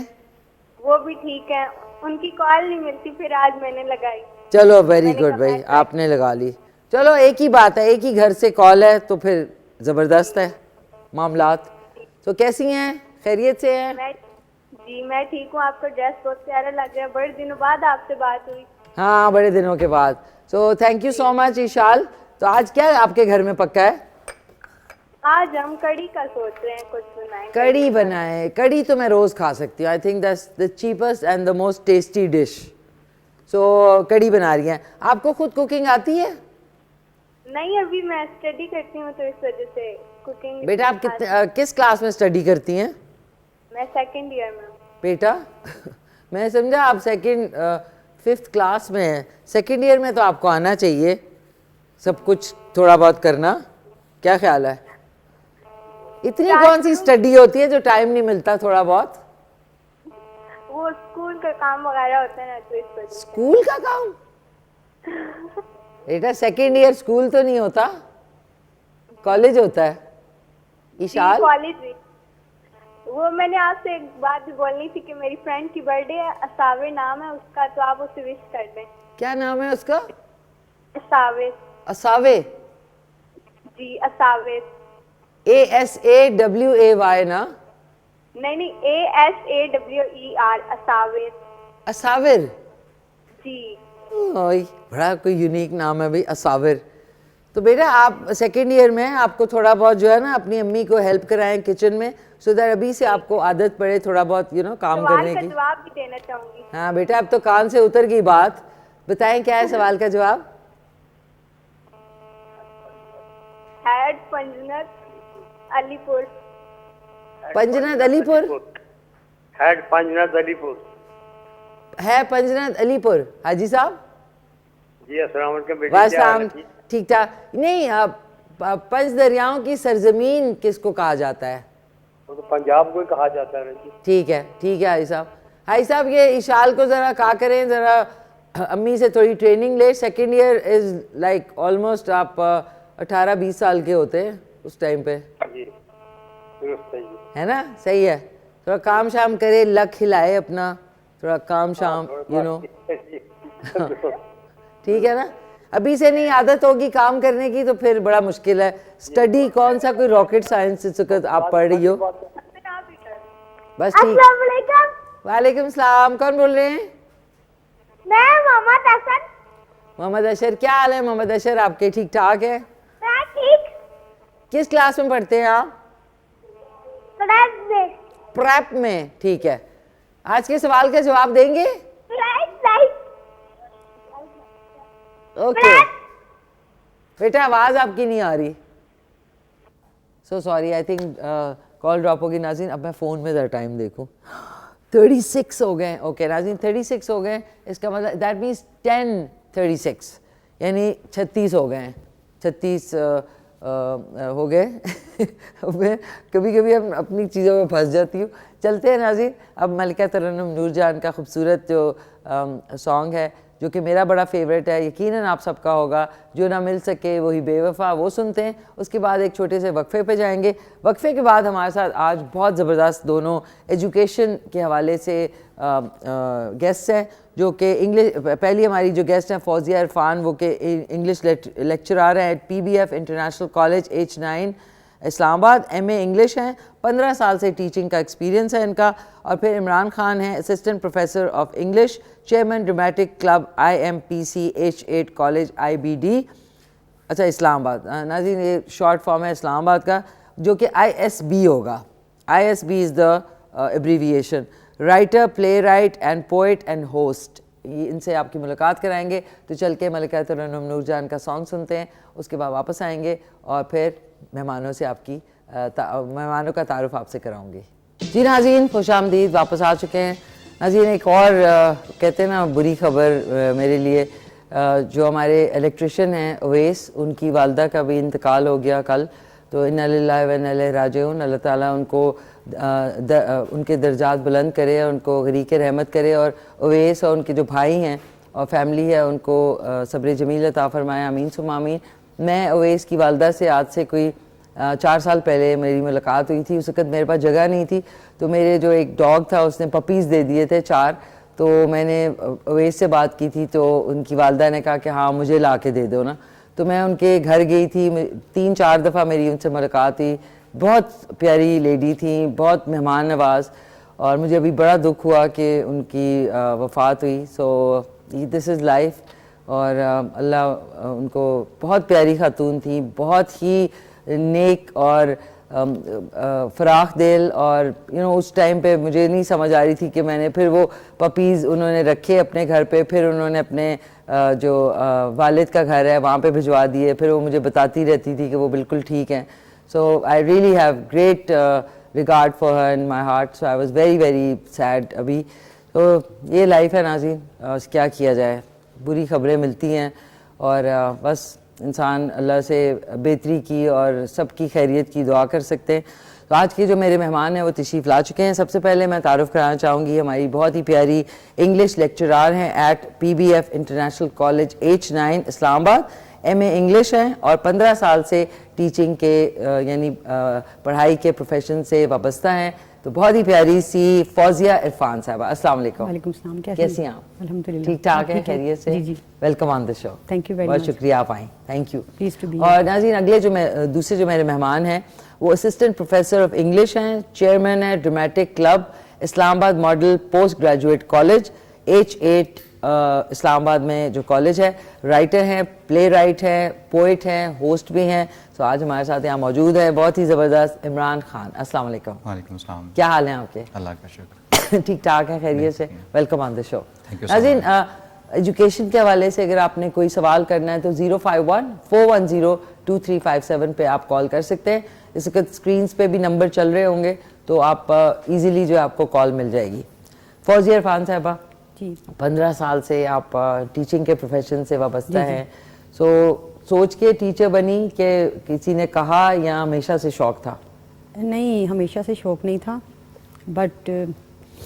وہ بھی ٹھیک ہیں, ان کی کال نہیں ملتی, پھر آج میں نے لگائی. چلو ویری گڈ بھائی, آپ نے لگا لی. چلو ایک ہی بات ہے, ایک ہی گھر سے کال ہے تو پھر زبردست ہے معاملات. تو کیسی ہیں, خیریت سے ہیں؟ جی میں ٹھیک ہوں. آپ کا ڈریس بہت پیارا لگ رہا ہے, بڑے دنوں بعد آپ سے بات ہوئی. ہاں بڑے دنوں کے بعد. سو تھینک یو سو مچ ایشال. تو آج کیا آپ کے گھر میں پکا ہے؟ آج ہم کڑی کا سوچ رہے ہیں کچھ بنائیں. کڑی بنائے. کڑی تو میں روز کھا سکتی ہوں. I think that's the cheapest and the most tasty dish. So کڑی بنا رہی ہیں. آپ کو خود کوکنگ آتی ہے؟ نہیں, ابھی میں اسٹڈی کرتی ہوں تو اس وجہ سے کوکنگ. بیٹا آپ کس کلاس میں اسٹڈی کرتی ہیں؟ میں 2nd ایئر میں. بیٹا میں سمجھا آپ 5th کلاس میں ہیں. 2nd ایئر میں تو آپ کو آنا چاہیے سب کچھ تھوڑا بہت کرنا. کیا خیال ہے؟ اتنی کون سی اسٹڈی ہوتی ہے جو ٹائم نہیں ملتا تھوڑا بہت؟ وہ اسکول کا کام وغیرہ ہوتا ہے نا, تو اس وجہ. اسکول کا کام؟ بیٹا 2nd ایئر اسکول تو نہیں ہوتا, کالج ہوتا ہے. ایشال کالج. وہ میں نے آپ سے ایک بات بھی بولنی تھی کہ میری فرینڈ کی برتھ ڈے ہے, اساور نام ہے اس کا, تو آپ اسے وش کر دیں. کیا نام ہے اس کا؟ اساور. اساوے. جی اساور. ASAWAY نا؟ نہیں ASAWER. اساور. اساور. جی بڑا کوئی یونیک نام ہے بھائی, اساور. تو بیٹا آپ 2nd ایئر میں, آپ کو تھوڑا بہت جو ہے نا اپنی امی کو ہیلپ کرائیں کچن میں, سو دیٹ ابھی سے آپ کو عادت پڑے تھوڑا بہت کام کرنے کی. سوال کا جواب بھی دینا چاہوں گی. ہاں بیٹا اب تو کان سے اتر گئی بات. بتائیں کیا ہے سوال کا جواب؟ ہیڈ پنجنت علی پور. پنجنت علی پور. ہیڈ پنجنت علی پور. ہے پنجنت علی پور. حاجی صاحب جی السلام علیکم. والسلام. ٹھیک ٹھاک. نہیں, پنج دریاؤں کی سرزمین کس کو کہا جاتا ہے؟ تو پنجاب کو کہا جاتا ہے. ٹھیک ہے حاجی صاحب. حاجی صاحب یہ اشال کو ذرا کہا کریں, ذرا امی سے تھوڑی ٹریننگ لے. 2nd year is like almost آپ 18-20 سال کے ہوتے ہیں اس ٹائم پہ, ہے نا؟ صحیح ہے. تھوڑا کام شام کرے, لک ہلائے اپنا, تھوڑا کام شام ٹھیک ہے نا. ابھی سے نہیں عادت ہوگی کام کرنے کی تو پھر بڑا مشکل ہے. اسٹڈی کون سا کوئی راکٹ سائنس آپ پڑھ رہی ہو؟ بس ٹھیک. السلام علیکم. وعلیکم السلام. کون بول رہے ہیں؟ میں محمد حسن. محمد اشر. کیا حال ہے محمد اشر آپ کے, ٹھیک ٹھاک ہے؟ میں ٹھیک. کس کلاس میں پڑھتے ہیں آپ؟ پریپ میں. پریپ میں. ٹھیک ہے. آج کے سوال کا جواب دیں گے؟ اوکے بیٹا, آواز آپ کی نہیں آ رہی. So sorry, I think call drop ہوگی. ناظرین اب میں فون میں ذرا ٹائم دیکھوں. 36 ہو گئے. اوکے ناظرین 36 ہو گئے, اس کا مطلب دیٹ مینس 10:36 یعنی 36 ہو گئے ہیں, 36 ہو گئے. کبھی کبھی ہم اپنی چیزوں میں پھنس جاتی ہوں. چلتے ہیں ناظرین, اب ملکہ ترنم نور جہاں کا خوبصورت جو سانگ ہے جو کہ میرا بڑا فیوریٹ ہے, یقیناً آپ سب کا ہوگا, جو نہ مل سکے وہی بے وفا, وہ سنتے ہیں. اس کے بعد ایک چھوٹے سے وقفے پہ جائیں گے. وقفے کے بعد ہمارے ساتھ آج بہت زبردست دونوں ایجوکیشن کے حوالے سے گیسٹ ہیں, جو کہ انگلش, پہلی ہماری جو گیسٹ ہیں فوزیہ عرفان, وہ کہ انگلش لیکچرار ہیں at PBF international college H9 Islamabad, MA English ہیں, 15 سال سے ٹیچنگ کا ایکسپیرینس ہے ان کا. اور پھر عمران خان ہیں assistant professor of English, chairman dramatic club IMPC H8 college IBD, اچھا اسلام آباد. ناظرین یہ شارٹ فارم ہے اسلام آباد کا, جو کہ ISB ہوگا. ISB is the abbreviation. Writer, playwright and poet and host, ان سے آپ کی ملاقات کرائیں گے. تو چل کے ملکہ ترنم نور جہاں کا سانگ سنتے ہیں, اس کے بعد واپس آئیں گے اور پھر مہمانوں سے آپ کی مہمانوں کا تعارف آپ سے کراؤں گی. جی ناظرین خوش آمدید, واپس آ چکے ہیں. ناظرین ایک اور کہتے ہیں نا بری خبر میرے لیے, جو ہمارے الیکٹریشین ہیں اویس, ان کی والدہ کا بھی انتقال ہو گیا کل. تو انا للہ و انا الیہ راجعون, اللہ تعالیٰ ان کو ان کے درجات بلند کرے, ان کو غریق رحمت کرے, اور اویس اور ان کے جو بھائی ہیں اور فیملی ہے ان کو صبر جمیل عطا فرمائے, آمین ثم آمین. میں اویس کی والدہ سے آج سے کوئی 4 سال پہلے میری ملاقات ہوئی تھی. اس وقت میرے پاس جگہ نہیں تھی, تو میرے جو ایک ڈاگ تھا اس نے پپیز دے دیے تھے 4. تو میں نے اویس سے بات کی تھی, تو ان کی والدہ نے کہا کہ ہاں مجھے لا کے دے دو نا. تو میں ان کے گھر گئی تھی, 3-4 دفعہ میری ان سے ملاقات ہوئی. بہت پیاری لیڈی تھیں, بہت مہمان نواز, اور مجھے ابھی بڑا دکھ ہوا کہ ان کی وفات ہوئی. سو دس از لائف. اور اللہ ان کو, بہت پیاری خاتون تھیں, بہت ہی نیک اور فراخ دل. اور اس ٹائم پہ مجھے نہیں سمجھ آ رہی تھی کہ میں نے پھر وہ پپیز انہوں نے رکھے اپنے گھر پہ, پھر انہوں نے اپنے جو والد کا گھر ہے وہاں پہ بھجوا دیے. پھر وہ مجھے بتاتی رہتی تھی کہ وہ بالکل ٹھیک ہیں. So I really have great regard for her in my heart. So I was very very sad ابھی. تو یہ لائف ہے ناظرین, کیا کیا جائے, بری خبریں ملتی ہیں, اور بس انسان اللہ سے بہتری کی اور سب کی خیریت کی دعا کر سکتے ہیں. تو آج کے جو میرے مہمان ہیں وہ تشریف لا چکے ہیں. سب سے پہلے میں تعارف کرانا چاہوں گی, ہماری بہت ہی پیاری انگلش لیکچرار ہیں at PBF international college H9 Islamabad, MA English ہیں, اور 15 سال سے ٹیچنگ کے یعنی پڑھائی کے پروفیشن سے وابستہ ہیں. تو بہت ہی پیاری سی فوزیہ عرفان صاحبہ, السلام علیکم. وعلیکم السلام, کیسی ہیں آپ؟ الحمدللہ ٹھیک ٹھاک ہیں, خیریت سے؟ جی. Welcome on the show. Thank you very بہت مچ. شکریہ آپ آئیں, thank you. Please to be. اور ناظرین اگلے جو دوسرے جو میرے مہمان ہیں وہ اسسٹنٹ پروفیسر آف انگلش ہیں, چیئرمین ہیں dramatic club Islamabad model post graduate college H8 اسلام آباد میں جو کالج ہے. رائٹر ہیں, پلے رائٹ ہیں, پوئٹ ہیں, ہوسٹ بھی ہیں. سو آج ہمارے ساتھ یہاں موجود ہے بہت ہی زبردست عمران خان. السلام علیکم. وعلیکم السلام. کیا حال ہیں آپ کے؟ اللہ کا شکر. ٹھیک ٹھاک ہیں, خیریت سے؟ Welcome on the show. Thank you so ناظرین ایجوکیشن کے حوالے سے اگر آپ نے کوئی سوال کرنا ہے تو 051-410-2357 پہ آپ کال کر سکتے ہیں. اس وقت اسکرینس پہ بھی نمبر چل رہے ہوں گے, تو آپ ایزیلی جو ہے آپ کو کال مل جائے گی. فوزیہ عرفان صاحبہ, جی 15 سال سے آپ ٹیچنگ کے پروفیشن سے وابستہ ہیں. سو سوچ کے ٹیچر بنی کہ کسی نے کہا یا ہمیشہ سے شوق تھا؟ نہیں, ہمیشہ سے شوق نہیں تھا, بٹ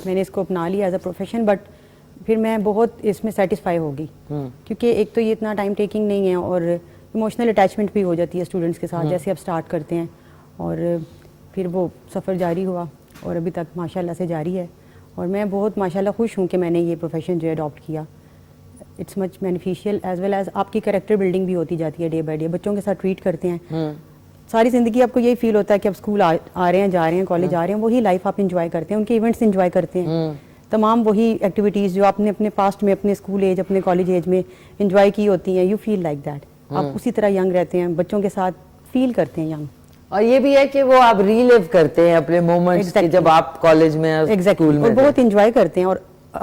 میں نے اس کو اپنا لیا ایز اے پروفیشن. بٹ پھر میں بہت اس میں سیٹسفائی ہوگی, کیونکہ ایک تو یہ اتنا ٹائم ٹیکنگ نہیں ہے, اور ایموشنل اٹیچمنٹ بھی ہو جاتی ہے اسٹوڈنٹس کے ساتھ جیسے اب اسٹارٹ کرتے ہیں. اور پھر وہ سفر جاری ہوا اور ابھی تک ماشاء اللہ سے جاری ہے. اور میں بہت ماشاء اللہ خوش ہوں کہ میں نے یہ پروفیشن جو ہے اڈاپٹ کیا. It's much beneficial as well as آپ کی کریکٹر بلڈنگ بھی ہوتی جاتی ہے ڈے بائی ڈے. بچوں کے ساتھ ٹریٹ کرتے ہیں, ساری زندگی آپ کو یہی فیل ہوتا ہے کہ اب اسکول آ رہے ہیں, جا رہے ہیں, کالج آ رہے ہیں, وہی لائف آپ انجوائے کرتے ہیں, ان کے ایونٹس انجوائے کرتے ہیں, تمام وہی ایکٹیویٹیز جو آپ نے اپنے پاسٹ میں اپنے اسکول ایج اپنے کالج ایج میں انجوائے کی ہوتی ہیں. یو فیل لائک دیٹ, آپ اسی طرح ینگ رہتے ہیں, بچوں کے ساتھ فیل کرتے ہیں ینگ. اور یہ بھی ہے کہ وہ آپ ری لیو کرتے ہیں اپنے مومنٹس جب آپ کالج میں اسکول میں, اور بہت انجوائے کرتے ہیں, اور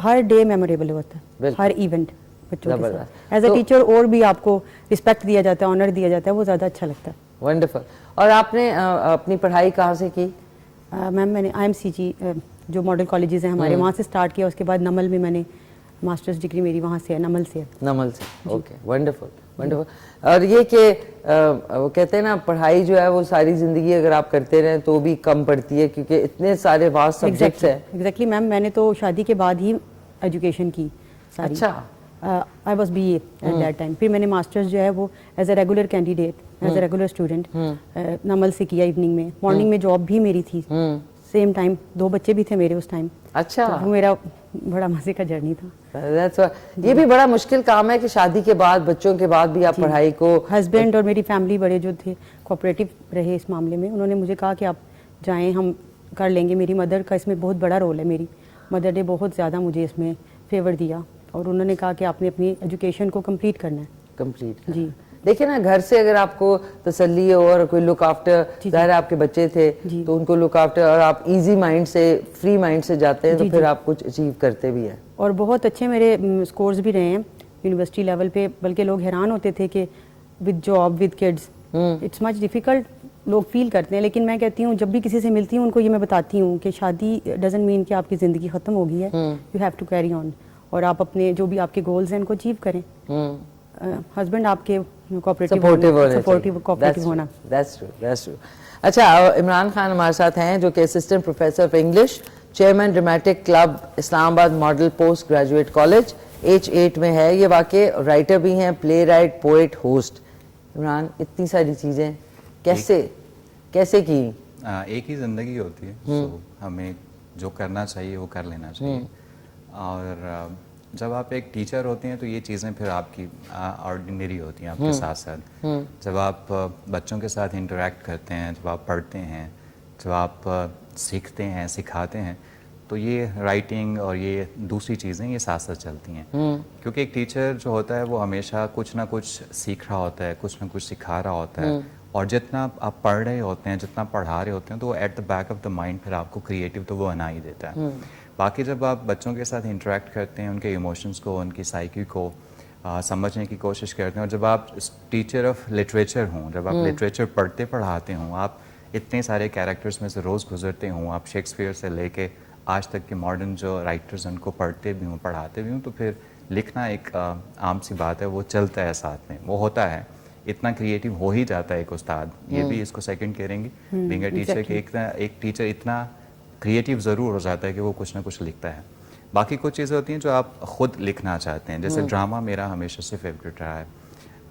ہر ڈے میموریبل ہوتا ہے, ہر ایونٹ بچوں کے ساتھ. ایز اے ٹیچر اور بھی آپ کو رسپیکٹ دیا جاتا ہے, آنر دیا جاتا ہے, وہ زیادہ اچھا لگتا ہے. ونڈرفل. اور آپ نے اپنی پڑھائی کہاں سے کی؟ میم میں نے IMCG جو ماڈل کالجز ہیں ہمارے وہاں سے اسٹارٹ کیا. اس کے بعد نمل میں میں نے ماسٹرز ڈگری میری وہاں سے ہے, نمل سے. نمل سے, اوکے, ونڈرفل ونڈرفل. اور یہ کہ وہ کہتے ہیں نا پڑھائی جو ہے وہ ساری زندگی اگر آپ کرتے رہیں تو بھی کم پڑتی ہے کیونکہ اتنے سارے واسٹ سبجیکٹس ہیں. ایگزیکٹلی میم, میں نے تو شادی کے بعد ہی ایجوکیشن کی ساری. اچھا. I was B A at that time. پھر میں نے ماسٹرز جو ہے وہ as a regular candidate, as a regular student NUML سے کیا ایوننگ میں. مارننگ میں جاب بھی میری تھی سیم ٹائم, 2 بچے بھی تھے میرے اس ٹائم. اچھا. وہ میرا بڑا مزے کا جرنی تھا. یہ بھی بڑا مشکل کام ہے کہ شادی کے بعد بچوں کے بعد بھی آپ پڑھائی کو. ہسبینڈ اور میری فیملی بڑے جو تھے کوآپریٹو رہے اس معاملے میں. انہوں نے مجھے کہا کہ آپ جائیں, ہم کر لیں گے. میری مدر کا اس میں بہت بڑا رول ہے. میری مدر نے بہت زیادہ مجھے اس میں فیور دیا اور انہوں نے کہا کہ آپ نے اپنی ایجوکیشن کو کمپلیٹ کرنا ہے. کمپلیٹ. جی دیکھیں نا, گھر سے اگر آپ کو تسلی ہو اور کوئی لک آفٹر, ظاہر آپ کے بچے تھے تو ان کو لک آفٹر, اور آپ ایزی مائنڈ سے فری مائنڈ سے جاتے ہیں تو پھر آپ کچھ اچیو کرتے بھی ہیں. اور بہت اچھے میرے اسکورز بھی رہے ہیں یونیورسٹی لیول پہ, بلکہ لوگ حیران ہوتے تھے کہ with job with kids it's much difficult, لوگ فیل کرتے ہیں. لیکن میں کہتی ہوں جب بھی کسی سے ملتی ہوں ان کو یہ میں بتاتی ہوں کہ شادی ڈزنٹ مین کہ آپ کی زندگی ختم ہو گئی ہے. You have to carry on, اور آپ اپنے جو بھی آپ کے گولز ہیں ان کو اچیو کریں. ہسبینڈ آپ کے سپورٹیو ہونا. اچھا, عمران خان ہمارے ساتھ ہیں جو کہ assistant professor of English, chairman dramatic club Islamabad model post graduate college H8 میں ہے. یہ واقع رائٹر بھی ہیں, پلے رائٹ, پوئٹ, ہوسٹ. عمران, اتنی ساری چیزیں کیسے کی؟ ایک ہی زندگی ہوتی ہے, سو ہمیں جو کرنا چاہیے وہ کر لینا چاہیے. اور جب آپ ایک ٹیچر ہوتے ہیں تو یہ چیزیں پھر آپ کی آرڈینری ہوتی ہیں آپ کے ساتھ ساتھ. جب آپ بچوں کے ساتھ انٹریکٹ کرتے ہیں, جب آپ پڑھتے ہیں, جب آپ سیکھتے ہیں, سکھاتے ہیں, تو یہ رائٹنگ اور یہ دوسری چیزیں یہ ساتھ ساتھ چلتی ہیں. کیونکہ ایک ٹیچر جو ہوتا ہے وہ ہمیشہ کچھ نہ کچھ سیکھ رہا ہوتا ہے, کچھ نہ کچھ سکھا رہا ہوتا ہے. اور جتنا آپ پڑھ رہے ہوتے ہیں, جتنا پڑھا رہے ہوتے ہیں, تو وہ at the back of the mind پھر آپ کو کریٹیو تو وہ بنا ہی دیتا ہے. باقی جب آپ بچوں کے ساتھ انٹریکٹ کرتے ہیں, ان کے ایموشنس کو, ان کی سائیکی کو سمجھنے کی کوشش کرتے ہیں, اور جب آپ ٹیچر آف لٹریچر ہوں, جب آپ لٹریچر پڑھتے پڑھاتے ہوں, آپ اتنے سارے کیریکٹرز میں سے روز گزرتے ہوں, آپ شیکسپیئر سے لے کے آج تک کے ماڈرن جو رائٹرز ان کو پڑھتے بھی ہوں, پڑھاتے بھی ہوں, تو پھر لکھنا ایک عام سی بات ہے, وہ چلتا ہے ساتھ میں, وہ ہوتا ہے. اتنا کریٹیو ہو ہی جاتا ہے ایک استاد. یہ بھی اس کو سیکنڈ کریں گے بینگ اے ٹیچر کہ ایک ٹیچر اتنا کریٹیو ضرور ہو جاتا ہے کہ وہ کچھ نہ کچھ لکھتا ہے. باقی کچھ چیزیں ہوتی ہیں جو آپ خود لکھنا چاہتے ہیں, جیسے ڈرامہ میرا ہمیشہ سے فیوریٹ رہا ہے.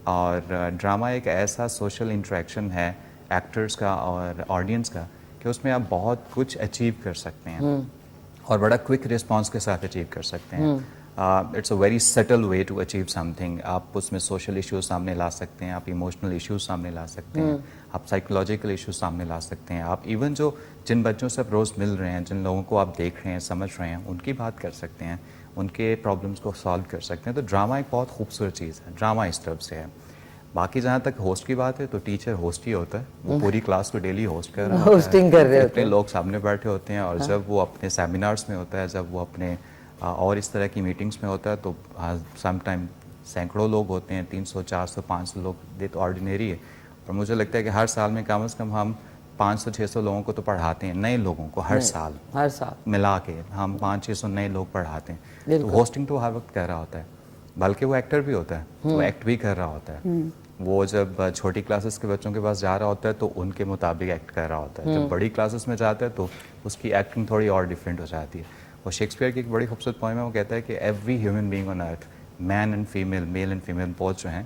اور ڈرامہ ایک ایسا سوشل انٹریکشن ہے ایکٹرز کا اور آڈینس کا کہ اس میں آپ بہت کچھ اچیو کر سکتے ہیں اور بڑا کوئک رسپانس کے ساتھ اچیو کر سکتے ہیں. It's a very subtle way to achieve something. آپ اس میں سوشل ایشوز سامنے لا سکتے ہیں, آپ ایموشنل ایشوز سامنے لا سکتے ہیں, آپ سائیکولوجیکل ایشوز سامنے لا سکتے ہیں, آپ ایون جو جن بچوں سے آپ روز مل رہے ہیں, جن لوگوں کو آپ دیکھ رہے ہیں, سمجھ رہے ہیں, ان کی بات کر سکتے ہیں, ان کے پرابلمس کو سالو کر سکتے ہیں. تو ڈرامہ ایک بہت خوبصورت چیز ہے, ڈرامہ اس طرف سے ہے. باقی جہاں تک ہوسٹ کی بات ہے تو ٹیچر ہوسٹ ہی ہوتا ہے, وہ پوری کلاس کو ڈیلی ہوسٹ کر رہا ہوتا ہے, ہوسٹنگ کر رہے ہوتے ہیں, لوگ سامنے بیٹھے ہوتے ہیں. اور جب وہ اپنے سیمینارز میں ہوتا ہے, جب وہ اپنے اور اس طرح کی میٹنگز میں ہوتا ہے, تو سم ٹائم سینکڑوں لوگ ہوتے ہیں, 300 400 500 لوگ, یہ تو آرڈینری ہے. اور مجھے لگتا ہے کہ ہر سال میں کم از کم ہم 500 600 لوگوں کو تو پڑھاتے ہیں, نئے لوگوں کو ہر سال ملا کے ہم 500 600 نئے لوگ پڑھاتے ہیں. تو ہوسٹنگ تو ہر وقت کر رہا ہوتا ہے, بلکہ وہ ایکٹر بھی ہوتا ہے, وہ ایکٹ بھی کر رہا ہوتا ہے. وہ جب چھوٹی کلاسز کے بچوں کے پاس جا رہا ہوتا ہے تو ان کے مطابق ایکٹ کر رہا ہوتا ہے. جب بڑی کلاسز میں جاتا ہے تو اس کی ایکٹنگ تھوڑی اور ڈفرینٹ ہو جاتی ہے. اور شیکسپیئر کی ایک بڑی خوبصورت پوئم ہے, وہ کہتا ہے کہ every human being on earth, man and female, male and female both جو ہیں,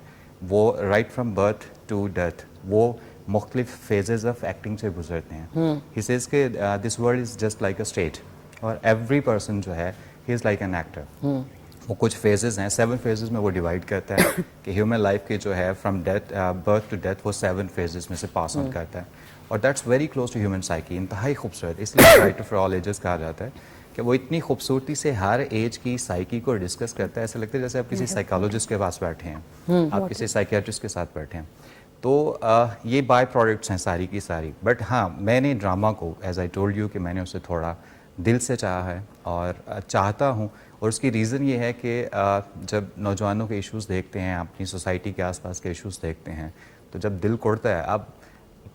وہ right from birth to death وہ مختلف فیزز آف ایکٹنگ سے گزرتے ہیں. ہی سیز کہ this world is just like a stage, اور ایوری پرسن جو ہے ہی از لائک این ایکٹر. وہ کچھ فیزز ہیں, 7 فیزز میں وہ ڈیوائڈ کرتا ہے کہ ہیومن لائف کے جو ہے فرام برتھ ٹو ڈیتھ وہ 7 فیزز میں سے پاس آن کرتا ہے. اور that's very close to human psyche, انتہائی خوبصورت. اس لیے رائٹر فار آل ایجز کہا جاتا ہے کہ وہ اتنی خوبصورتی سے ہر ایج کی سائیکی کو ڈسکس کرتا ہے. ایسا لگتا ہے جیسے آپ کسی سائیکالوجسٹ کے پاس بیٹھے ہیں, آپ کسی سائیکیٹرسٹ کے ساتھ بیٹھے ہیں. تو یہ بائی پروڈکٹس ہیں ساری کی ساری. بٹ ہاں, میں نے ڈرامہ کو ایز آئی ٹولڈ یو کہ میں نے اسے تھوڑا دل سے چاہا ہے اور چاہتا ہوں. اور اس کی ریزن یہ ہے کہ جب نوجوانوں کے ایشوز دیکھتے ہیں, اپنی سوسائٹی کے آس پاس کے ایشوز دیکھتے ہیں, تو جب دل کوڑتا ہے. اب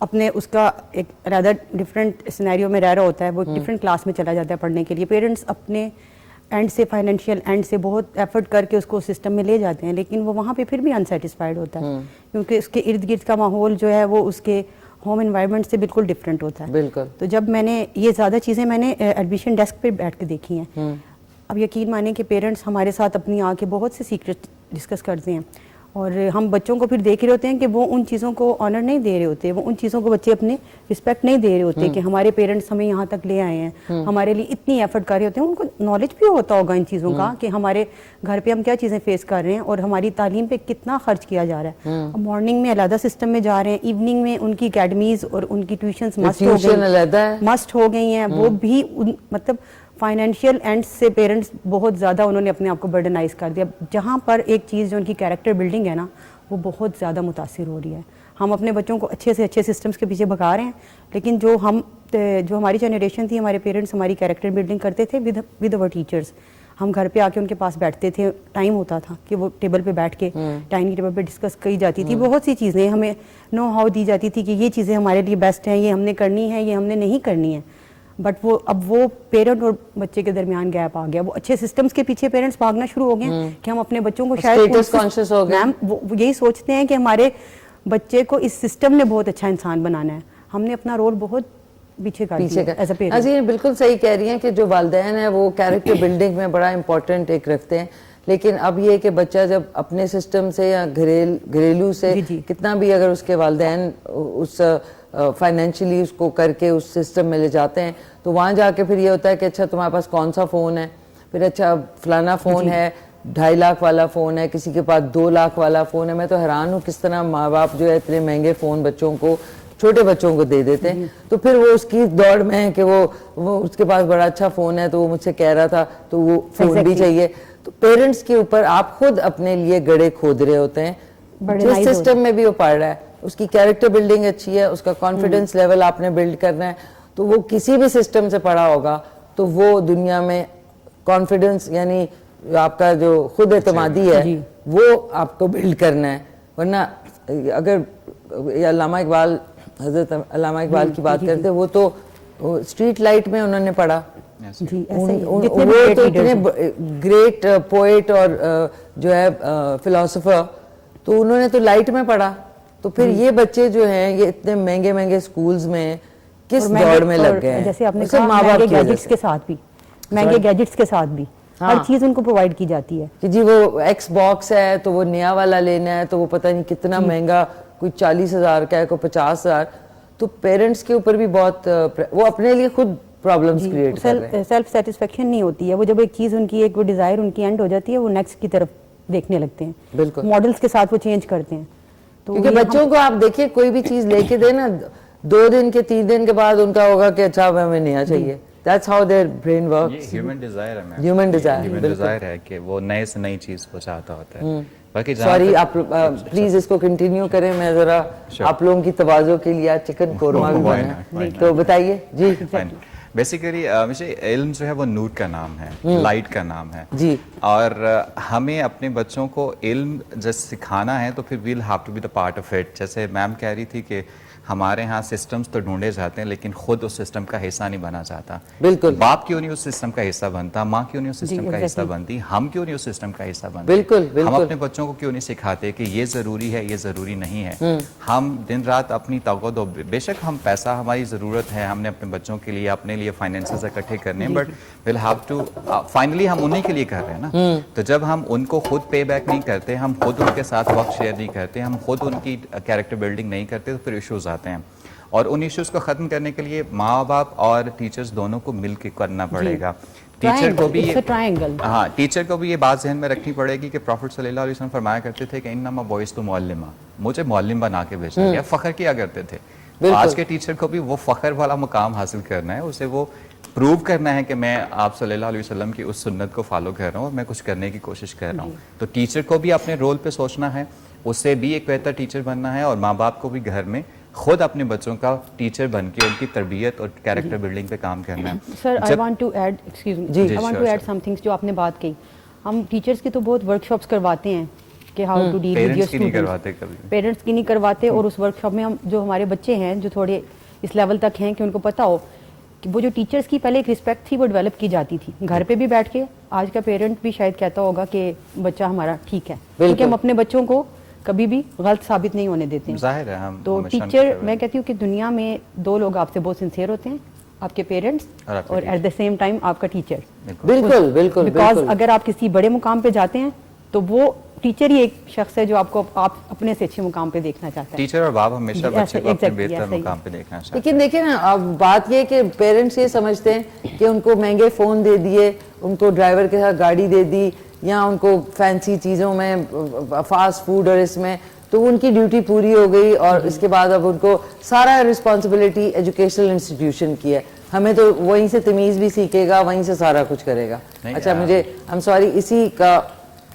اپنے اس کا ایک رادر ڈفرینٹ سینیریو میں رہ رہا ہوتا ہے, وہ ڈفرینٹ کلاس میں چلا جاتا ہے پڑھنے کے لیے. پیرنٹس اپنے اینڈ سے فائنینشیل اینڈ سے بہت ایفرٹ کر کے اس کو سسٹم میں لے جاتے ہیں, لیکن وہ وہاں پہ پھر بھی انسیٹسفائڈ ہوتا ہے, کیونکہ اس کے ارد گرد کا ماحول جو ہے وہ اس کے ہوم انوائرمنٹ سے بالکل ڈفرینٹ ہوتا ہے. بالکل. تو جب میں نے یہ زیادہ چیزیں میں نے ایڈمیشن ڈیسک پہ بیٹھ کے دیکھی ہیں. اب یقین مانیں کہ پیرنٹس ہمارے ساتھ اپنی آ کے بہت سے سیکرٹ ڈسکس کرتے ہیں, اور ہم بچوں کو پھر دیکھ رہے ہوتے ہیں کہ وہ ان چیزوں کو آنر نہیں دے رہے ہوتے, وہ ان چیزوں کو بچے اپنے رسپیکٹ نہیں دے رہے ہوتے کہ ہمارے پیرنٹس ہمیں یہاں تک لے آئے ہیں, ہمارے لیے اتنی ایفرٹ کر رہے ہوتے ہیں. ان کو نالج بھی ہوتا ہوگا ان چیزوں کا کہ ہمارے گھر پہ ہم کیا چیزیں فیس کر رہے ہیں اور ہماری تعلیم پہ کتنا خرچ کیا جا رہا ہے. مارننگ میں علیحدہ سسٹم میں جا رہے ہیں, ایوننگ میں ان کی اکیڈمیز اور ان کی ٹیوشنز مسٹ ہو گئی ہیں, وہ بھی مطلب فائنینشیل اینڈ سے پیرنٹس بہت زیادہ انہوں نے اپنے آپ کو برڈنائز کر دیا, جہاں پر ایک چیز جو ان کی کیریکٹر بلڈنگ ہے نا وہ بہت زیادہ متاثر ہو رہی ہے. ہم اپنے بچوں کو اچھے سے اچھے سسٹمز کے پیچھے بھگا رہے ہیں, لیکن جو ہماری جنریشن تھی, ہمارے پیرنٹس ہماری کیریکٹر بلڈنگ کرتے تھے ود اوور ٹیچرز. ہم گھر پہ آ کے ان کے پاس بیٹھتے تھے, ٹائم ہوتا تھا کہ وہ ٹیبل پہ بیٹھ کے ڈائننگ ٹیبل پہ ڈسکس کی جاتی تھی, بہت سی چیزیں ہمیں نو ہاؤ دی جاتی تھی کہ یہ چیزیں ہمارے لیے بیسٹ ہیں, یہ ہم نے کرنی ہے, یہ ہم نے نہیں کرنی ہے. بٹ وہ پیرنٹ اور بچے کے درمیان گیپ آ گیا. وہ اچھے سسٹمز کے پیچھے پیرنٹس بھاگنا شروع ہو گئے کہ ہم اپنے بچوں کو شاید میم وہ یہی سوچتے ہیں کہ ہمارے بچے کو اس سسٹم نے بہت اچھا انسان بنانا ہے. ہم نے اپنا رول بہت پیچھے کر دیا. جی بالکل صحیح کہہ رہی ہیں کہ جو والدین ہیں وہ کیریکٹر بلڈنگ میں بڑا امپورٹنٹ ایک رکھتے ہیں, لیکن اب یہ کہ بچہ جب اپنے سسٹم سے یا گھریلو سے کتنا بھی اگر اس کے والدین اس فائنینشلی اس کو کر کے اس سسٹم میں لے جاتے ہیں, تو وہاں جا کے پھر یہ ہوتا ہے کہ اچھا تمہارے پاس کون سا فون ہے, پھر اچھا فلانا فون ہے, 2.5 لاکھ والا فون ہے, کسی کے پاس 2 لاکھ والا فون ہے. میں تو حیران ہوں کس طرح ماں باپ جو ہے اتنے مہنگے فون بچوں کو, چھوٹے بچوں کو دے دیتے ہیں. تو پھر وہ اس کی دوڑ میں ہے کہ وہ اس کے پاس بڑا اچھا فون ہے تو وہ مجھ سے کہہ رہا تھا تو وہ فون بھی چاہیے. تو پیرنٹس کے اوپر آپ خود اپنے لیے گڑھے کھود رہے ہوتے ہیں. جس سسٹم میں بھی وہ پڑھ رہا ہے اس کی کیریکٹر بلڈنگ اچھی ہے, اس کا کانفیڈنس لیول آپ نے بلڈ کرنا ہے, تو وہ کسی بھی سسٹم سے پڑھا ہوگا تو وہ دنیا میں کانفیڈنس یعنی آپ کا جو خود اعتمادی ہے وہ آپ کو بلڈ کرنا ہے. ورنہ اگر علامہ اقبال, حضرت علامہ اقبال کی بات کرتے, وہ تو اسٹریٹ لائٹ میں انہوں نے پڑھا, وہ تو اتنے گریٹ پوئٹ اور جو ہے فلاسفر, تو انہوں نے تو لائٹ میں پڑھا. تو پھر یہ بچے جو ہیں یہ اتنے مہنگے مہنگے سکولز میں کس دوڑ میں لگ گئے ہیں, جیسے آپ نے کہا مہنگے گیجٹس کے ساتھ بھی, مہنگے گیجٹس کے ساتھ بھی ہر چیز ان کو پرووائڈ کی جاتی ہے کہ جی وہ ایکس باکس ہے تو وہ نیا والا لینا ہے, تو وہ پتہ نہیں کتنا مہنگا, کوئی 40,000 کا ہے, کوئی 50,000. تو پیرنٹس کے اوپر بھی بہت وہ اپنے لیے خود پرابلمز کریٹ کر رہے ہیں. سیلف سیٹسفیکشن نہیں ہوتی ہے. وہ جب ایک چیز ان کی ایک وہ ڈیزائر ان کی اینڈ ہو جاتی ہے, وہ نیکسٹ کی طرف دیکھنے لگتے ہیں. بالکل ماڈلز کے ساتھ وہ چینج کرتے ہیں. کیونکہ بچوں کو آپ دیکھیے کوئی بھی چیز لے کے دے نا, 2 دن کے 3 دن کے بعد ان کا ہوگا کہ اچھا ہمیں نیا چاہیے. That's how their brain works. یہ ہیومن ڈیزائر ہے. ہیومن ڈیزائر ہے کہ وہ نئے سے نئی چیز کو چاہتا ہوتا ہے. باقی سوری آپ پلیز اس کو کنٹینیو کریں, میں ذرا آپ لوگوں کی تواضع کے لیے چکن قورمہ بھی بنا, تو بتائیے. جی بیسیکلی مجھے علم جو ہے وہ نور کا نام ہے, لائٹ کا نام ہے جی, اور ہمیں اپنے بچوں کو علم جیسے سکھانا ہے تو پھر we'll have to be the part of it. جیسے میم کہہ رہی تھی کہ ہمارے ہاں سسٹمز تو ڈھونڈے جاتے ہیں لیکن خود اس سسٹم کا حصہ نہیں بنا چاہتا. بالکل. باپ کیوں نہیں اس سسٹم کا حصہ بنتا, ماں کیوں نہیں اس سسٹم کا حصہ بنتی, ہم کیوں نہیں اس سسٹم کا حصہ بنتے. بالکل ہم اپنے بچوں کو کیوں نہیں سکھاتے کہ یہ ضروری ہے, یہ ضروری نہیں ہے. ہم دن رات اپنی توقع, بے شک ہم پیسہ ہماری ضرورت ہے, ہم نے اپنے بچوں کے لیے اپنے لیے فائنینسز اکٹھے کرنے ہیں, but we'll have to finally ہم انہیں کے لیے کر رہے ہیں نا. تو جب ہم ان کو خود پے بیک نہیں کرتے, ہم خود ان کے ساتھ وقت شیئر نہیں کرتے, ہم خود ان کی کیریکٹر بلڈنگ نہیں کرتے, تو پھر ایشوز آتے ہیں. اور ان ایشوز کو ختم کرنے کے لیے ماں باپ اور ٹیچرز دونوں کو مل کے کرنا پڑے گا. ٹیچر کو بھی ٹیچر کو بھی یہ بات ذہن میں رکھنی پڑے گی کہ پروفٹ صلی اللہ علیہ وسلم فرمایا کرتے تھے کہ انما بعثت معلما, مجھے معلم بنا کے بھیجا گیا. فخر کیا کرتے تھے. آج کے ٹیچر کو بھی وہ فخر والا مقام حاصل کرنا ہے, اسے وہ پروو کرنا ہے کہ میں آپ صلی اللہ علیہ وسلم کی اس سنت کو فالو کر رہا ہوں اور میں کچھ کرنے کی کوشش کر رہا ہوں. تو ٹیچر کو بھی اپنے رول پہ سوچنا ہے, اس سے بھی ایک بہتر ٹیچر بننا ہے, اور ماں باپ کو بھی گھر میں خود اپنے بچوں کا ٹیچر بن کے ان کی تربیت اور کیریکٹر بلڈنگ پہ کام کرنا ہے. Sir I want to add, excuse me, I want to add some things جو آپ نے بات کی. ہم ٹیچرز کی تو بہت ورک شاپس کرواتے ہیں کہ how to deal with parents your کی نہیں اسٹوڈنٹس. کرواتے کبھی بھی. پیرنٹس کی نہیں کرواتے. اور اس ورک شاپ میں ہم جو ہمارے بچے ہیں جو تھوڑے اس لیول تک ہیں کہ ان کو پتا ہو کہ وہ جو ٹیچرس کی پہلے ایک رسپیکٹ تھی وہ ڈیولپ کی جاتی تھی گھر پہ بھی بیٹھ کے. آج کا پیرنٹ بھی شاید کہتا ہوگا کہ بچہ ہمارا ٹھیک ہے, کیونکہ ہم اپنے بچوں کو کبھی بھی غلط ثابت نہیں ہونے دیتے ہیں. ظاہر ہے ہم تو ٹیچر, میں کہتی ہوں کہ دنیا میں دو لوگ آپ سے بہت سنسیئر ہوتے ہیں, آپ کے پیرنٹس اور ایٹ دا سیم ٹائم آپ کا ٹیچر. بالکل بالکل. بیکاز اگر آپ کسی بڑے مقام پہ جاتے ہیں تو وہ ٹیچر ہی ایک شخص ہے جو آپ کو آپ اپنے سے اچھے مقام پہ دیکھنا چاہتا ہے. ٹیچر اور باپ ہمیشہ بچے کو اپنے بہتر مقام پہ دیکھنا چاہتے ہیں. لیکن دیکھیں نا, اب بات یہ کہ پیرنٹس یہ سمجھتے ہیں کہ ان کو مہنگے فون دے دیے, ان کو ڈرائیور کے ساتھ گاڑی دے دی, یا ان کو فینسی چیزوں میں فاسٹ فوڈ اور اس میں, تو ان کی ڈیوٹی پوری ہو گئی. اور اس کے بعد اب ان کو سارا رسپانسبلٹی ایجوکیشنل انسٹیٹیوشن کی ہے. ہمیں تو وہیں سے تمیز بھی سیکھے گا, وہیں سے سارا کچھ کرے گا. اچھا مجھے I'm sorry, اسی کا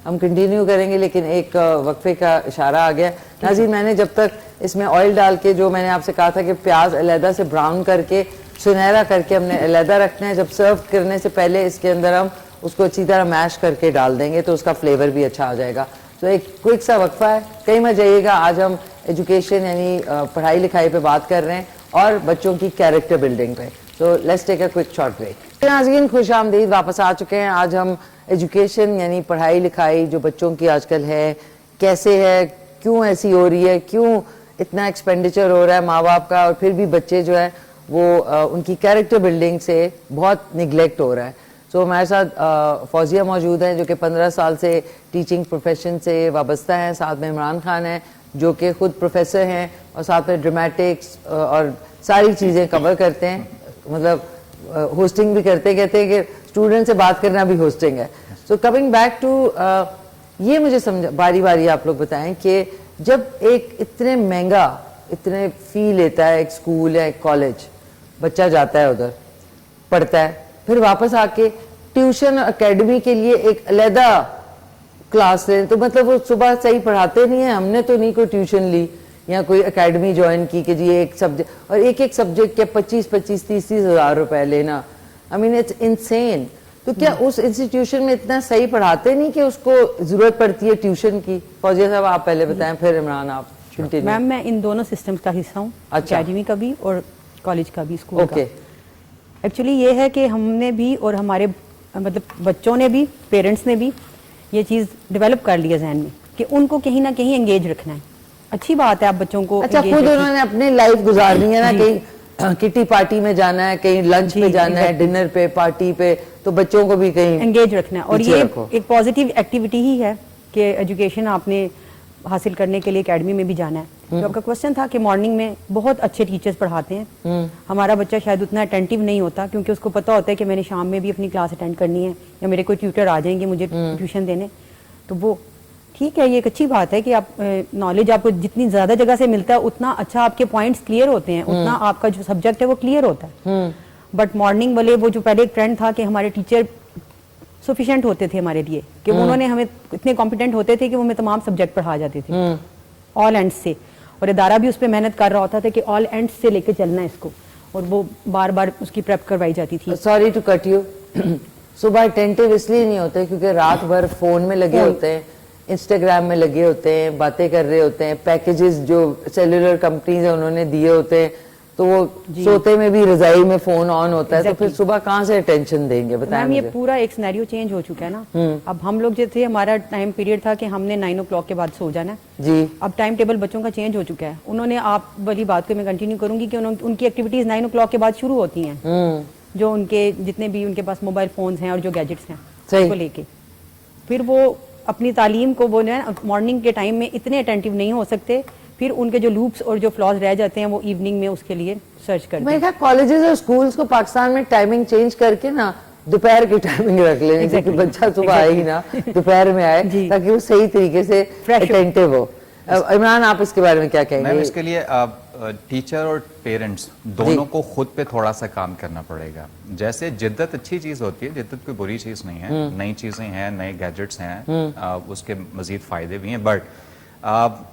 ہم کنٹینیو کریں گے, لیکن ایک وقفے کا اشارہ آ گیا. ناظرین, میں نے جب تک اس میں آئل ڈال کے, جو میں نے آپ سے کہا تھا کہ پیاز علیحدہ سے براؤن کر کے سنہرا کر کے ہم نے علیحدہ رکھنا ہے, جب سرو کرنے سے پہلے اس کے اندر ہم اس کو اچھی طرح میش کر کے ڈال دیں گے تو اس کا فلیور بھی اچھا آ جائے گا. تو ایک کوئک سا وقفہ ہے, کہیں مت جائیے گا. آج ہم ایجوکیشن یعنی پڑھائی لکھائی پہ بات کر رہے ہیں اور بچوں کی کیریکٹر بلڈنگ پہ. تو let's take a quick short break. ناظرین خوش آمدید, واپس آ چکے ہیں. آج ہم ایجوکیشن یعنی پڑھائی لکھائی جو بچوں کی آج کل ہے کیسے ہے, کیوں ایسی ہو رہی ہے, کیوں اتنا ایکسپینڈیچر ہو رہا ہے ماں باپ کا, اور پھر بھی بچے جو ہے وہ ان کی کیریکٹر بلڈنگ سے بہت نگلیکٹ ہو رہا ہے. سو ہمارے ساتھ فوزیہ موجود ہیں جو کہ 15 سال سے ٹیچنگ پروفیشن سے وابستہ ہیں. ساتھ میں عمران خان ہیں جو کہ خود پروفیسر ہیں اور ساتھ میں ڈرامٹکس اور ساری چیزیں کور کرتے ہیں, مطلب ہوسٹنگ بھی کرتے, کہتے ہیں کہ اسٹوڈنٹ سے بات کرنا بھی ہوسٹنگ ہے. سو کمنگ بیک ٹو یہ مجھے سمجھا, باری باری آپ لوگ بتائیں کہ جب ایک اتنے مہنگا اتنے فی لیتا ہے ایک اسکول یا ایک کالج, بچہ جاتا ہے ادھر پڑھتا ہے, پھر واپس آ کے ٹیوشن اکیڈمی کے لیے ایک علیحدہ کلاس لیں, تو مطلب وہ صبح صحیح پڑھاتے نہیں ہیں. ہم نے تو نہیں کوئی ٹیوشن لی یا کوئی اکیڈمی جوائن کی کہ جی ایک سبجیکٹ, اور ایک سبجیکٹ کے 25-30 ہزار روپے لینا. آئی مین اٹس انسین. تو کیا اس انسٹیٹیوشن میں اتنا صحیح پڑھاتے نہیں کہ اس کو ضرورت پڑتی ہے ٹیوشن کی؟ فوزیہ صاحب آپ پہلے بتائیں, پھر عمران آپ. میم میں ان دونوں سسٹمز کا حصہ ہوں, اکیڈمی کا بھی اور کالج کا بھی, اسکول کا. ایکچولی یہ ہے کہ ہم نے بھی اور ہمارے مطلب بچوں نے بھی, پیرنٹس نے بھی یہ چیز ڈیولپ کر لی ہے ذہن میں کہ ان کو کہیں نہ کہیں انگیج رکھنا ہے. اچھی بات ہے آپ بچوں کو, اچھا خود انہوں نے اپنی لائف گزارنی ہے نا, کہیں کٹی پارٹی میں جانا ہے, کہیں لنچ پہ جانا ہے, ڈنر پہ, پارٹی پہ, تو بچوں کو بھی کہیں انگیج رکھنا ہے. اور یہ ایک پازیٹیو ایکٹیویٹی ہی ہے کہ ایجوکیشن آپ نے حاصل کرنے کے لیے اکیڈمی میں بھی جانا ہے. جو آپ کا کوشچن تھا کہ مارننگ میں بہت اچھے ٹیچرز پڑھاتے ہیں, ہمارا بچہ شاید اتنا اٹینٹیو نہیں ہوتا کیونکہ اس کو پتا ہوتا ہے کہ میں نے شام میں بھی اپنی کلاس اٹینڈ کرنی ہے یا میرے کوئی ٹیوٹر آ جائیں گے مجھے ٹیوشن دینے. تو وہ ٹھیک ہے, یہ ایک اچھی بات ہے کہ آپ نالج آپ کو جتنی زیادہ جگہ سے ملتا ہے اتنا اچھا آپ کے پوائنٹس کلیئر ہوتے ہیں, اتنا آپ کا جو سبجیکٹ ہے وہ کلیئر ہوتا ہے. بٹ مارننگ والے وہ جو پہلے ایک ٹرینڈ تھا کہ ہمارے ٹیچر سفیشینٹ ہوتے تھے ہمارے لیے, کہ انہوں نے ہمیں اتنے کمپیٹنٹ ہوتے تھے کہ وہ ہمیں تمام سبجیکٹ پڑھا جاتے تھے آل اینڈ سے, اور ادارہ بھی اس پہ محنت کر رہا ہوتا تھا کہ آل اینڈ سے لے کے چلنا ہے اس کو, اور وہ بار بار اس کی پریپ کروائی جاتی تھی. سوری ٹو کٹ یو, صبح اٹینٹیو اس لیے نہیں ہوتے کیونکہ رات بھر فون میں لگے ہوتے ہیں, انسٹاگرام میں لگے ہوتے ہیں, باتیں کر رہے ہوتے ہیں, پیکیجز جو سیلولر کمپنیز ہیں انہوں نے دیے ہوتے ہیں, تو وہ سوتے میں بھی رضائی میں فون آن ہوتا ہے, تو پھر صبح کہاں سے اٹینشن دیں گے بتائیں میم. یہ پورا ایک سینیریو چینج ہو چکا ہے نا. اب ہم لوگ جو تھے ہمارا ٹائم پیریڈ تھا کہ ہم نے 9 o'clock کے بعد سو جانا ہے جی. اب ٹائم ٹیبل بچوں کا چینج ہو چکا ہے. انہوں نے, آپ والی بات کو میں کنٹینیو کروں گی کہ ان کی ایکٹیویٹیز 9 o'clock کے بعد شروع ہوتی ہیں, جو ان کے جتنے بھی ان کے پاس موبائل فونز ہیں اور جو گیجٹس ہیں اس کو لے کے, پھر وہ اپنی تعلیم کو وہ مارننگ کے ٹائم میں اتنے اٹینٹیو نہیں ہو سکتے, پھر ان کے جو لوپس اور جو فلاز رہ جاتے ہیں وہ ایوننگ میں اس کے لیے سرچ کرتے ہیں. میں کہا کالجز اور سکولز کو پاکستان میں ٹائمنگ چینج کر کے نا دوپہر کی ٹائمنگ رکھ لیں, کیونکہ بچہ صبح آئے ہی نا دوپہر میں آئے تاکہ وہ صحیح طریقے سے اٹینٹیو ہو. عمران آپ اس کے بارے میں کیا کہیں گے؟ اس کے لیے ٹیچر اور پیرنٹس دونوں کو خود پہ تھوڑا سا کام کرنا پڑے گا. جیسے جدت اچھی چیز ہوتی ہے, جدت کوئی بری چیز نہیں ہے, نئی چیزیں ہیں, نئے گیجٹس ہیں, اس کے مزید فائدے بھی ہیں. بٹ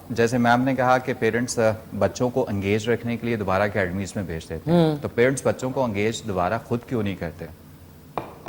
جیسے میم نے کہا کہ پیرنٹس بچوں کو انگیج رکھنے کے لیے دوبارہ اکیڈمیز میں بھیج دیتے ہیں, تو پیرنٹس بچوں کو انگیج دوبارہ خود کیوں نہیں کرتے؟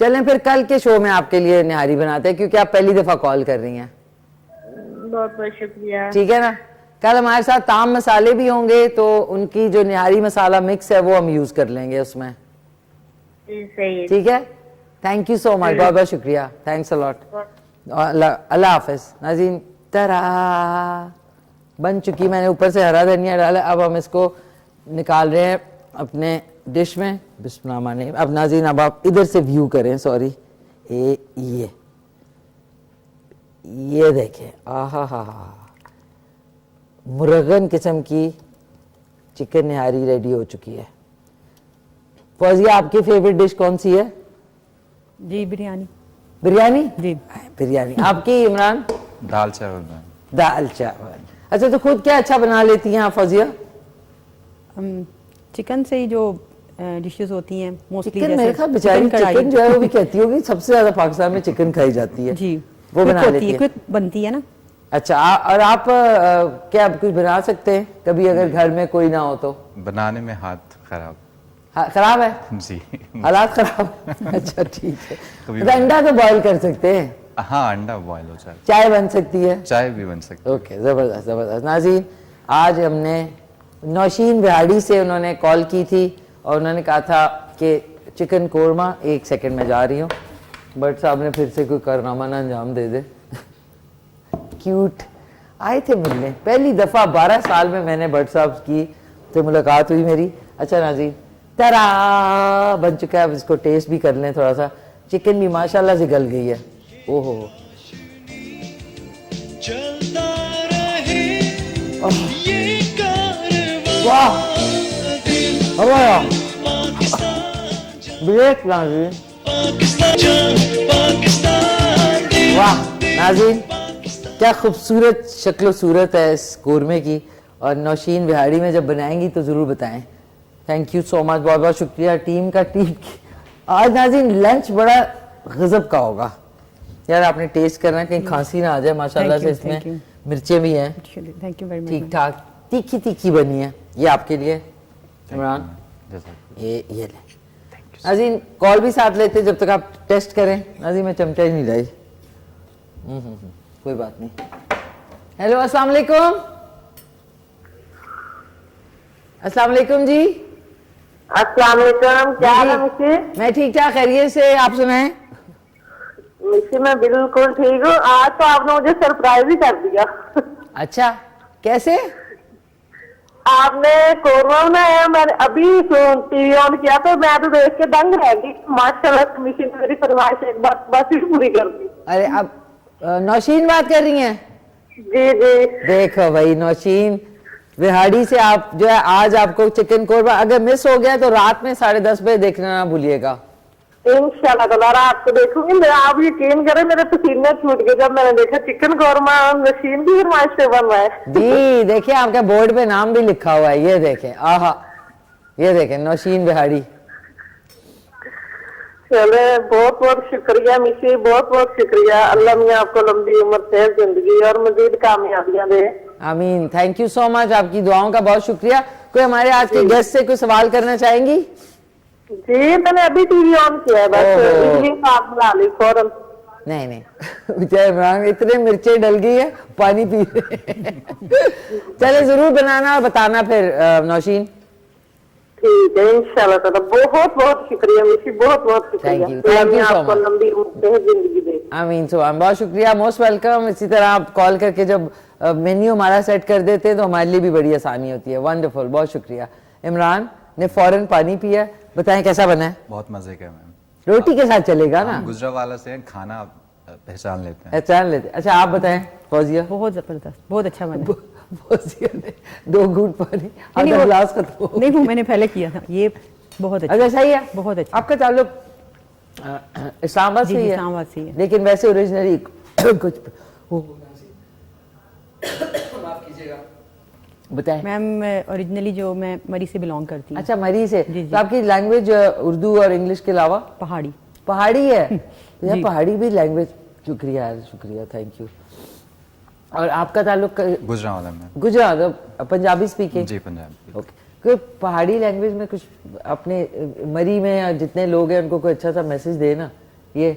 چلیں پھر کل کے شو میں آپ کے لیے نہاری بناتے ہیں کیونکہ آپ پہلی دفعہ کال کر رہی ہیں. بہت بہت شکریہ. ٹھیک ہے نا. کل ہمارے ساتھ تام مسالے بھی ہوں گے تو ان کی جو نہاری مسالہ مکس ہے وہ ہم یوز کر لیں گے اس میں. صحیح ہے. ٹھیک ہے. تھینک یو سو مچ. بہت بہت شکریہ. Thanks allot. اللہ حافظ. ناظرین ترا بن چکی. میں نے اوپر سے ہرا دھنیا ڈالا. اب ہم اس کو نکال رہے ہیں اپنے ڈش میں. بسم اللہ الرحمن الرحیم. اب ناظرین اب آپ ادھر سے ویو کریں. سوری یہ دیکھیں. آہا ہا ہا مرغن قسم کی چکن نہاری ریڈی ہو چکی ہے. فوزیہ آپ کی فیوریٹ ڈش کون سی ہے؟ جی بریانی. بریانی. جی بریانی. آپ کی عمران؟ دال چاول بنا. دال چاول. اچھا تو خود کیا اچھا بنا لیتی ہیں آپ فوزیہ؟ چکن سے ہی جو ڈشز ہوتی ہیں موسٹلی چکن میرے خیال بیچاری چکن جو ہے وہ بھی کہتی ہوگی سب سے زیادہ پاکستان میں چکن کھائی جاتی ہے. جی وہ بنا لیتی ہے. کوئک بنتی ہے نا. اچھا اور آپ کیا کچھ بنا سکتے ہیں کبھی اگر گھر میں کوئی نہ ہو تو؟ بنانے میں ہاتھ خراب. خراب ہے جی حالات خراب. اچھا ٹھیک ہے. انڈا تو بوائل کر سکتے ہیں. ہاں انڈا بوائل ہو جائے. چائے بن سکتی ہے. چائے بھی بن سکتی ہے. اوکے زبردست زبردست. ناظرین آج ہم نے نوشین بہاڑی سے انہوں نے کال کی تھی اور انہوں نے کہا تھا کہ چکن قورمہ. ایک سیکنڈ میں جا رہی ہوں. بٹ صاحب نے پھر سے کوئی کارنامہ نہ انجام دے دے. کیوٹ آئے تھے ملنے پہلی دفعہ 12 سال میں نے بٹ صاحب کی تو ملاقات ہوئی میری. اچھا ناظرین ترا بن چکا ہے. اب اس کو ٹیسٹ بھی کر لیں تھوڑا سا. چکن بھی ماشاءاللہ سے گل گئی ہے. اوہو واہ بریک ناظرین. واہ ناظرین کیا خوبصورت شکل و صورت ہے اس قورمے کی. اور نوشین بہاڑی میں جب بنائیں گی تو ضرور بتائیں. تھینک یو سو مچ. بہت بہت شکریہ ٹیم کا. آج ناظرین لنچ بڑا غضب کا ہوگا یار. آپ نے ٹیسٹ کرنا ہے کہیں کھانسی نہ آ جائے. ماشاءاللہ سے اس میں مرچیں بھی ہیں ٹھیک ٹھاک. تیکھی تیکھی بنی ہے. یہ آپ کے لیے عمران. یہ لیں ناظرین. کال بھی ساتھ لیتے جب تک آپ ٹیسٹ کریں. ناظرین میں چمچہ ہی نہیں لائی. کوئی بات نہیں. ہیلو السلام علیکم. السلام علیکم جی. السلام علیکم. کیا حال ہے مجھے؟ میں ٹھیک ٹھاک خیریت سے. آپ سنائیں. میں بالکل ٹھیک ہوں. آج تو آپ نے مجھے سرپرائز ہی کر دیا. اچھا کیسے؟ آپ نے قورمہ بنایا. میں نے ابھی ٹی وی آن کیا تو میں تو دیکھ کے دنگ رہ گئی. ماشاءاللہ مشین نے میری فرمائش ایک بس ہی پوری کر دی. ارے اب نوشین بات کر رہی ہیں؟ جی جی. دیکھو بھائی نوشین بہاڑی سے آپ جو ہے آج آپ کو چکن قورمہ اگر مس ہو گیا تو رات میں 10:30 بجے دیکھنا نہ بھولیے گا. انشاءاللہ تعالی آپ کو دیکھوں گی. آپ یقین کریں میرے پسینے چھوٹ گئے جب میں نے دیکھا چکن قورمہ نشین کی فرمائش سے بن رہا ہے. جی دیکھیں آپ کے بورڈ پہ نام بھی لکھا ہوا ہے. یہ دیکھیں آہا یہ دیکھیں نوشین بہاڑی. چلے بہت بہت شکریہ مسی. بہت بہت شکریہ. اللہ میاں آپ کو لمبی عمر صحت زندگی اور مزید کامیابیاں دے. آمین. تھینک یو سو مچ. آپ کی دعاؤں کا بہت شکریہ. کوئی ہمارے آج کے گیسٹ سے کوئی سوال کرنا چاہیں گی؟ جی میں نے ابھی ٹی وی آن کیا ہے بس آپ بلا لی فوراً. نہیں بیچارے عمران اتنے مرچیں ڈل گئی ہے پانی پی رہے. چلے ضرور بنانا اور بتانا پھر نوشین. ٹھیک ہے انشاءاللہ تعالی. بہت بہت شکریہ مسی. بہت بہت شکریہ. اللہ آپ کو لمبی عمر صحت زندگی دے. آمین سبحان. بہت شکریہ. Most welcome. اسی طرح آپ کال کر کے جب مینیو ہمارا سیٹ کر دیتے ہیں تو ہمارے لیے بھی بڑی آسانی ہوتی ہے. ونڈرفل. بہت شکریہ. عمران نے فوراً پانی پیا. بتائیں کیسا بنا ہے؟ بہت مزے کا میم. روٹی کے ساتھ چلے گا نا. گجرانوالہ سے کھانا پہچان لیتے ہیں. پہچان لیتے. اچھا آپ بتائیں فوزیہ. بہت زبردست. بہت اچھا بنا. فوزیہ نے 2 گھونٹ پانی آدھا گلاس ختم. نہیں وہ میں نے پہلے کیا تھا. یہ بہت اچھا. اچھا صحیح ہے. بہت اچھا. آپ کا تعلق اسلام آباد سے ہی ہے؟ اسلام آباد سے ہی ہے. لیکن ویسے اوریجنلی کچھ بتائیں. میم اوریجنلی جو میں مری سے بلانگ کرتی ہوں. اچھا مری سے. تو آپ کی لینگویج اردو اور انگلش کے علاوہ پہاڑی ہے؟ پہاڑی بھی لینگویج. شکریہ شکریہ. Thank you. اور آپ کا تعلق گجرانوالہ میں. گجرات. پنجابی اسپیکنگ؟ جی پنجابی. اوکے. کوئی پہاڑی لینگویج میں کچھ اپنے مری میں جتنے لوگ ہیں ان کو کوئی اچھا سا میسج دے نا یہ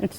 It's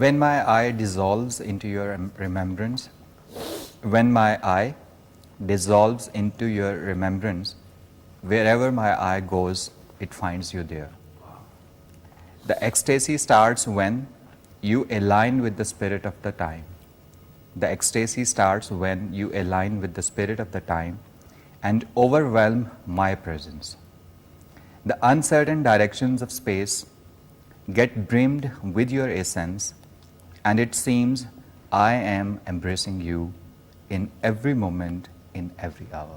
When my eye dissolves into your remembrance, when my eye dissolves into your remembrance, wherever my eye goes, it finds you there. The ecstasy starts when you align with the spirit of the time. The ecstasy starts when you align with the spirit of the time and overwhelm my presence. The uncertain directions of space get brimmed with your essence, and it seems I am embracing you in every moment, in every hour.